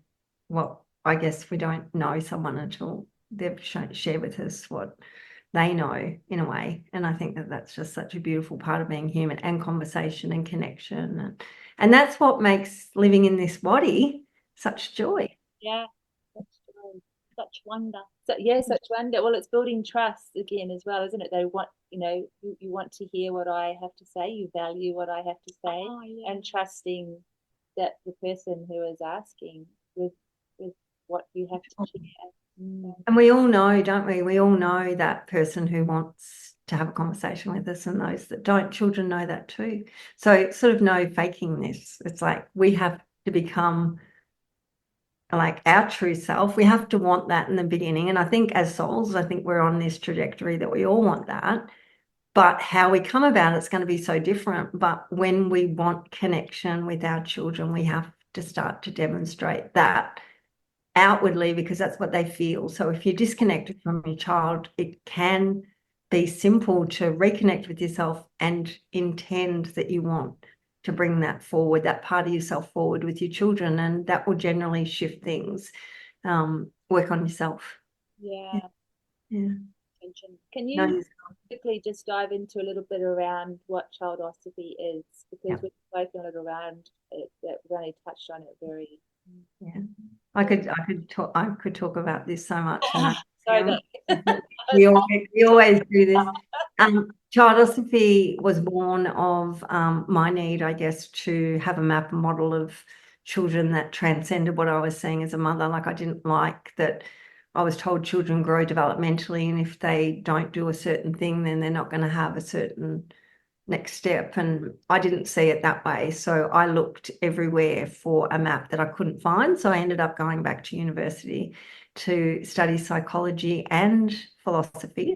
I guess we don't know someone until they've shared with us what they know in a way. And I think that that's just such a beautiful part of being human, and conversation and connection. And that's what makes living in this body such joy. Yeah, such wonder. So, such wonder. Well, it's building trust again as well, isn't it? They want, you know, you want to hear what I have to say, you value what I have to say, and trusting that the person who is asking with what you have to share. And we all know, don't we? We all know that person who wants to have a conversation with us, and those that don't, children know that too. So it's sort of no faking this. It's like we have to become like our true self. We have to want that in the beginning. And I think as souls, I think we're on this trajectory that we all want that. But how we come about it's going to be so different. But when we want connection with our children, we have to start to demonstrate that outwardly, because that's what they feel. So if you're disconnected from your child, it can be simple to reconnect with yourself and intend that you want to bring that forward, that part of yourself forward with your children, and that will generally shift things. Work on yourself. Yeah. Can you quickly just dive into a little bit around what Childosophy is, because we've spoken a little around it, that we've only touched on it very. I could talk about this so much. Sorry, we always do this. Childosophy was born of my need, I guess, to have a map and model of children that transcended what I was seeing as a mother. Like, I didn't like that I was told children grow developmentally, and if they don't do a certain thing, then they're not going to have a certain next step. And I didn't see it that way. So I looked everywhere for a map that I couldn't find. So I ended up going back to university to study psychology and philosophy.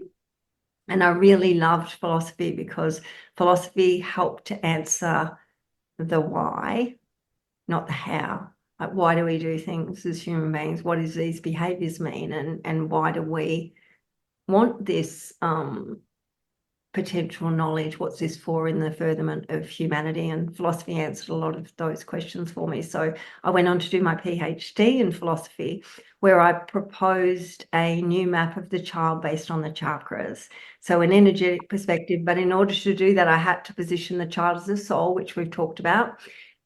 And I really loved philosophy because philosophy helped to answer the why, not the how. Like, why do we do things as human beings? What does these behaviors mean? And why do we want this potential knowledge? What's this for in the furtherment of humanity? And philosophy answered a lot of those questions for me. So I went on to do my PhD in philosophy, where I proposed a new map of the child based on the chakras. So an energetic perspective, but in order to do that, I had to position the child as a soul, which we've talked about,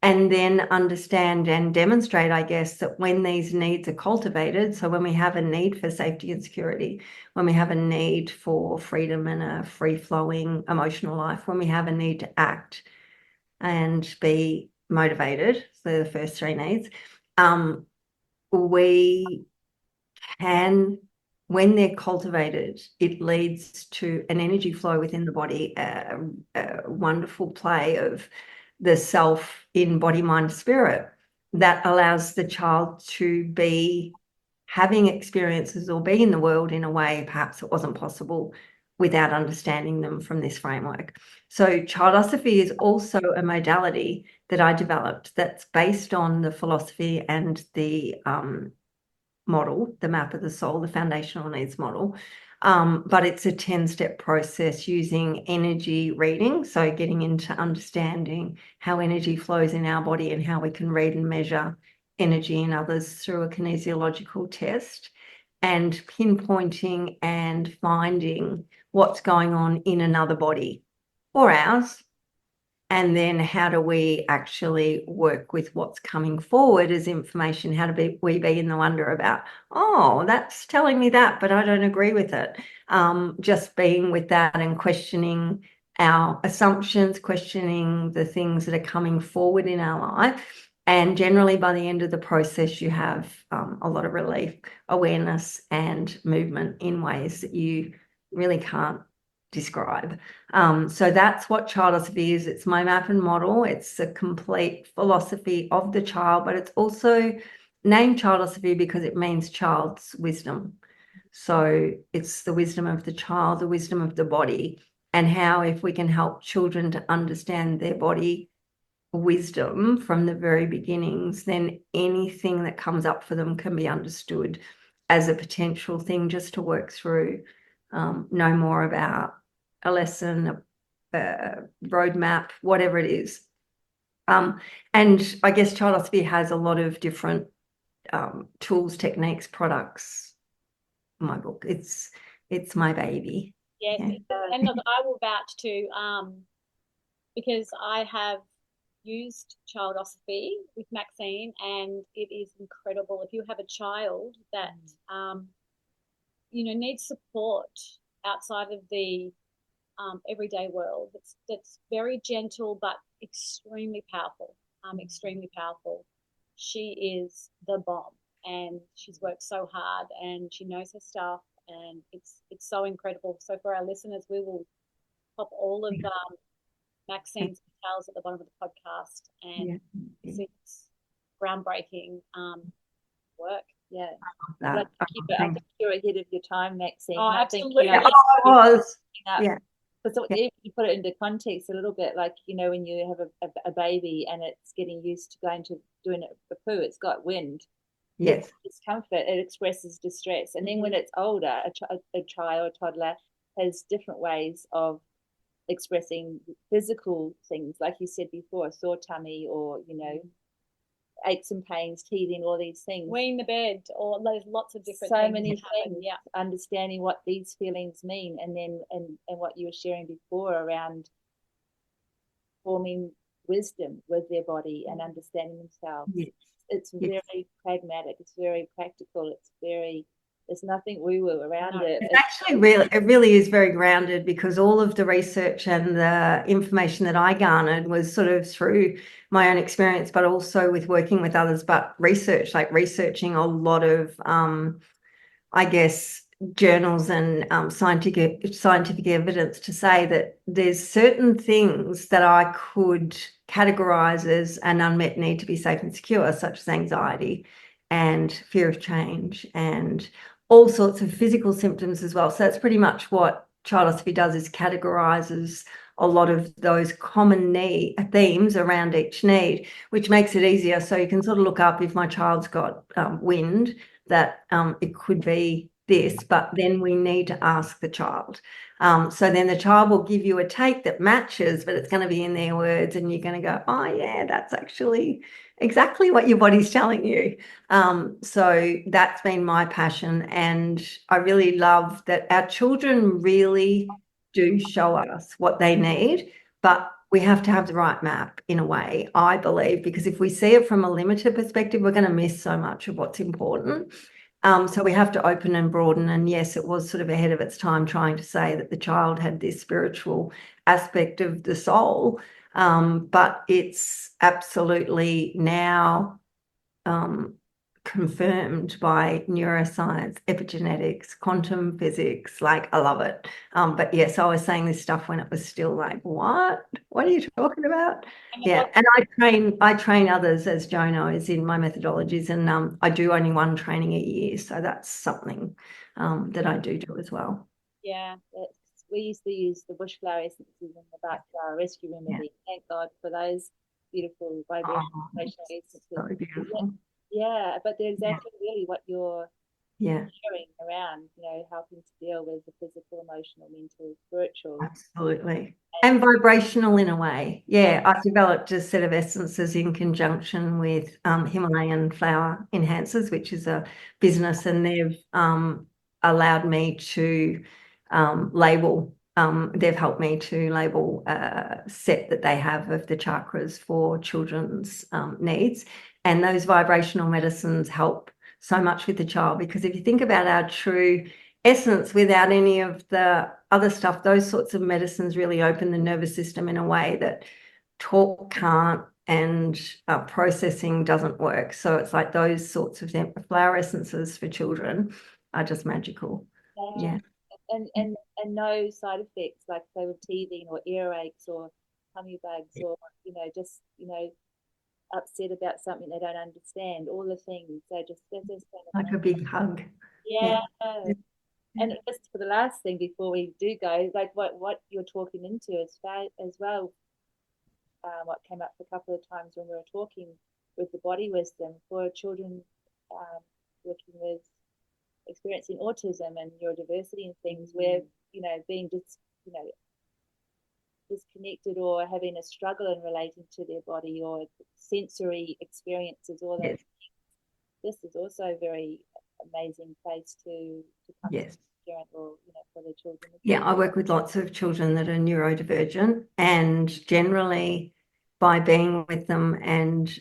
and then understand and demonstrate, I guess, that when these needs are cultivated, so when we have a need for safety and security, when we have a need for freedom and a free-flowing emotional life, when we have a need to act and be motivated, so the first three needs, we can, when they're cultivated, it leads to an energy flow within the body, a wonderful play of the self in body, mind, spirit, that allows the child to be having experiences or be in the world in a way perhaps it wasn't possible without understanding them from this framework. So Childosophy is also a modality that I developed that's based on the philosophy and the model, the map of the soul, the foundational needs model. But it's a 10-step process using energy reading. So getting into understanding how energy flows in our body and how we can read and measure energy in others through a kinesiological test, and pinpointing and finding what's going on in another body or ours. And then how do we actually work with what's coming forward as information? How do we be in the wonder about, oh, that's telling me that, but I don't agree with it. Just being with that and questioning our assumptions, questioning the things that are coming forward in our life. And generally by the end of the process, you have a lot of relief, awareness and movement in ways that you really can't describe. So that's what Childosophy is. It's my map and model. It's a complete philosophy of the child, but it's also named Childosophy because it means child's wisdom. So it's the wisdom of the child, the wisdom of the body, and how if we can help children to understand their body wisdom from the very beginnings, then anything that comes up for them can be understood as a potential thing just to work through, know more about a lesson, a roadmap, whatever it is. And I guess Childosophy has a lot of different tools, techniques, products. My book, it's my baby. Yes, and look, I will vouch to, because I have used Childosophy with Maxine, and it is incredible. If you have a child that needs support outside of the everyday world, that's very gentle but extremely powerful. Extremely powerful. She is the bomb, and she's worked so hard, and she knows her stuff, and it's so incredible. So for our listeners, we will pop all of Maxine's details at the bottom of the podcast, and it's groundbreaking work. Yeah. I think you're ahead of your time, Maxine. Oh, absolutely. I was. Yeah. So if you put it into context a little bit, like, you know, when you have a baby and it's getting used to doing it for poo, it's got wind. Yes. It's discomfort, it expresses distress. And then when it's older, a child or toddler has different ways of expressing physical things, like you said before, sore tummy, or, you know, aches and pains, teething, all these things. Weeing the bed, or there's lots of different so things many that happen. things. Yeah. Understanding what these feelings mean, and then and what you were sharing before around forming wisdom with their body and understanding themselves. Yes. It's very pragmatic. It's very practical. There's nothing woo-woo around it. It's actually it really is very grounded, because all of the research and the information that I garnered was sort of through my own experience, but also with working with others, but researching a lot of, I guess, journals and scientific evidence to say that there's certain things that I could categorize as an unmet need to be safe and secure, such as anxiety and fear of change and all sorts of physical symptoms as well. So that's pretty much what Childosophy does, is categorizes a lot of those common themes around each need, which makes it easier. So you can sort of look up, if my child's got wind, that it could be this, but then we need to ask the child. So then the child will give you a take that matches, but it's going to be in their words, and you're going to go, oh yeah, that's actually exactly what your body's telling you. So that's been my passion, and I really love that our children really do show us what they need, but we have to have the right map in a way, I believe, because if we see it from a limited perspective, we're going to miss so much of what's important. So we have to open and broaden. And yes, it was sort of ahead of its time trying to say that the child had this spiritual aspect of the soul, but it's absolutely now confirmed by neuroscience, epigenetics, quantum physics. Like, I love it. But yes, I was saying this stuff when it was still like, what are you talking about? Yeah. And I train others, as Jo knows, in my methodologies, and I do only one training a year. So that's something that I do as well. Yeah. We used to use the bush flower essences in the backyard rescue remedy. Yeah. Thank God for those beautiful vibrational essences. So beautiful. Yeah, but they're exactly really what you're sharing around, you know, helping to deal with the physical, emotional, mental, spiritual. Absolutely. And vibrational in a way. Yeah, I've developed a set of essences in conjunction with Himalayan flower enhancers, which is a business, and they've allowed me to label. They've helped me to label a set that they have of the chakras for children's needs. And those vibrational medicines help so much with the child, because if you think about our true essence without any of the other stuff, those sorts of medicines really open the nervous system in a way that talk can't, and processing doesn't work. So it's like those sorts of flower essences for children are just magical. Yeah. And no side effects, like say with teething or earaches or tummy bugs, or, you know, just, you know, upset about something they don't understand, all the things. They're just like a big hug. Yeah. And just for the last thing before we do go, like what you're talking into as well, what came up a couple of times when we were talking with the body wisdom for children working with experiencing autism and neurodiversity and things, where, you know, being just, you know, disconnected or having a struggle in relating to their body or sensory experiences, all those things. This is also a very amazing place to come to parent, or, you know, for the children. Yeah, I work with lots of children that are neurodivergent, and generally by being with them and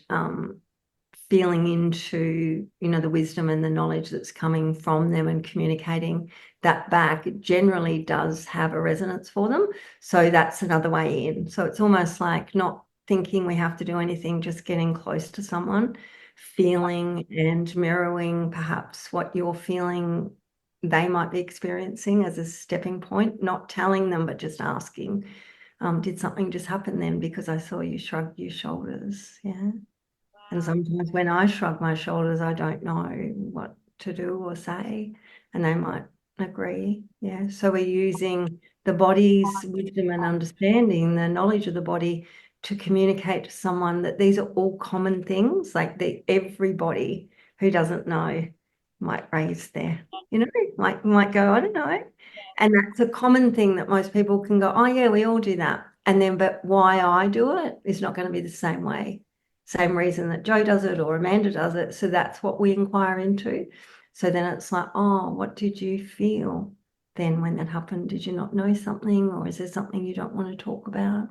feeling into, you know, the wisdom and the knowledge that's coming from them and communicating that back, it generally does have a resonance for them. So that's another way in. So it's almost like not thinking we have to do anything, just getting close to someone, feeling and mirroring perhaps what you're feeling they might be experiencing as a stepping point, not telling them, but just asking, did something just happen then because I saw you shrug your shoulders? Yeah. And sometimes when I shrug my shoulders, I don't know what to do or say, and they might agree. Yeah. So we're using the body's wisdom and understanding, the knowledge of the body, to communicate to someone that these are all common things. Like everybody who doesn't know might raise their, might go, I don't know. And that's a common thing that most people can go, oh yeah, we all do that. And then, but why I do it is not going to be the same way. Same reason that Joe does it or Amanda does it. So that's what we inquire into. So then it's like, oh, what did you feel then when that happened? Did you not know something, or is there something you don't want to talk about?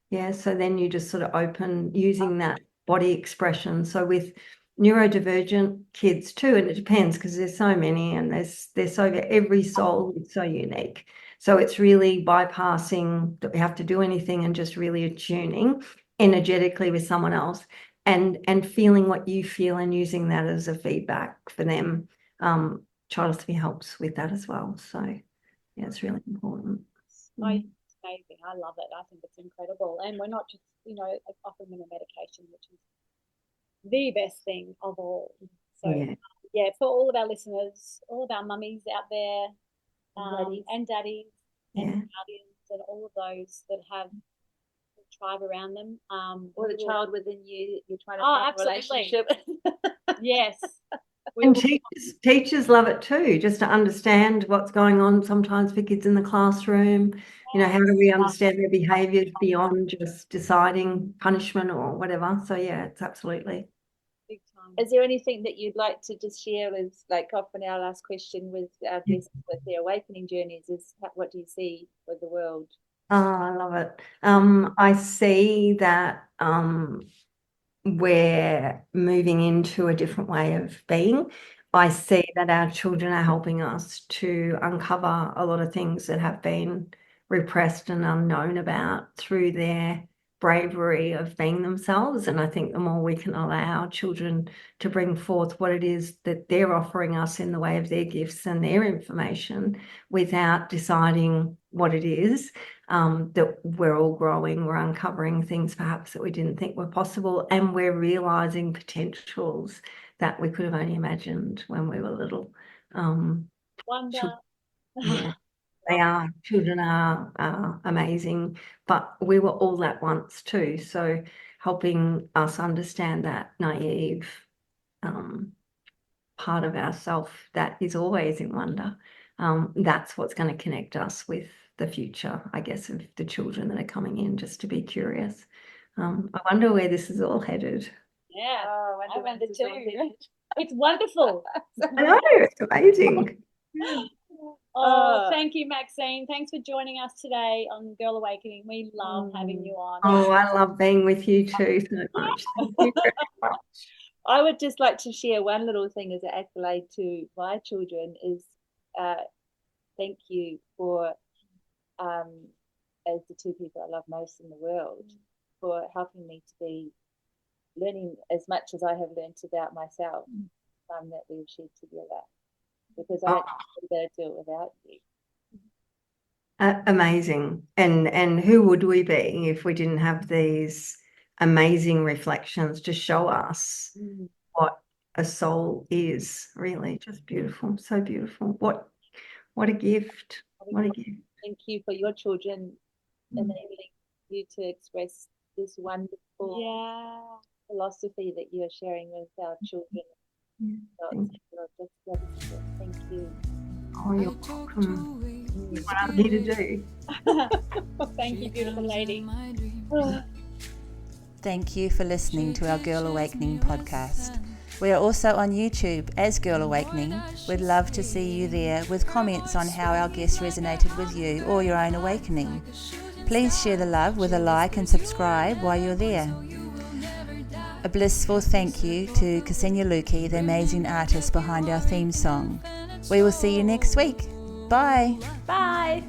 Yeah. So then you just sort of open using that body expression. So with neurodivergent kids too, and it depends because there's so many, and every soul is so unique. So it's really bypassing that we have to do anything and just really attuning energetically with someone else and feeling what you feel and using that as a feedback for them. Childosophy helps with that as well. So yeah, it's really important. Amazing. I love it. I think it's incredible. And we're not just, offering them a medication, which is the best thing of all. So yeah, for all of our listeners, all of our mummies out there, and daddies and guardians and all of those that have tribe around them, or the child within you're trying to find a relationship. Yes. And teachers love it too, just to understand what's going on sometimes for kids in the classroom. How do we understand their behaviours beyond just deciding punishment or whatever? So yeah, it's absolutely. Big time. Is there anything that you'd like to just share with, like often our last question with our guests with their awakening journeys is, what do you see with the world? Oh, I love it. I see that we're moving into a different way of being. I see that our children are helping us to uncover a lot of things that have been repressed and unknown about through their bravery of being themselves. And I think the more we can allow our children to bring forth what it is that they're offering us in the way of their gifts and their information without deciding what it is, that we're all growing, we're uncovering things perhaps that we didn't think were possible, and we're realizing potentials that we could have only imagined when we were little. Wonder. Yeah, they are. Children are amazing, but we were all that once too. So helping us understand that naive part of ourself that is always in wonder, that's what's going to connect us with the future, I guess, of the children that are coming in, just to be curious. I wonder where this is all headed. Yeah, I wonder too. It's wonderful. I know, it's amazing. Oh, thank you, Maxine. Thanks for joining us today on Girl Awakening. We love having you on. Oh, I love being with you too so much. Thank you very much. I would just like to share one little thing as an accolade to my children is thank you for, as the two people I love most in the world, for helping me to be learning as much as I have learned about myself that we've shared together, because I don't know do it without you. Amazing. And who would we be if we didn't have these amazing reflections to show us what a soul is? Really just beautiful, so beautiful. What a gift. What a gift. Thank you for your children enabling you to express this wonderful philosophy that you are sharing with our children. Thank you. Oh, you're welcome. What I'm here to do. Thank you, beautiful lady. Thank you for listening to our Girl Awakening podcast. We are also on YouTube as Girl Awakening. We'd love to see you there with comments on how our guests resonated with you or your own awakening. Please share the love with a like and subscribe while you're there. A blissful thank you to Ksenia Luki, the amazing artist behind our theme song. We will see you next week. Bye. Bye.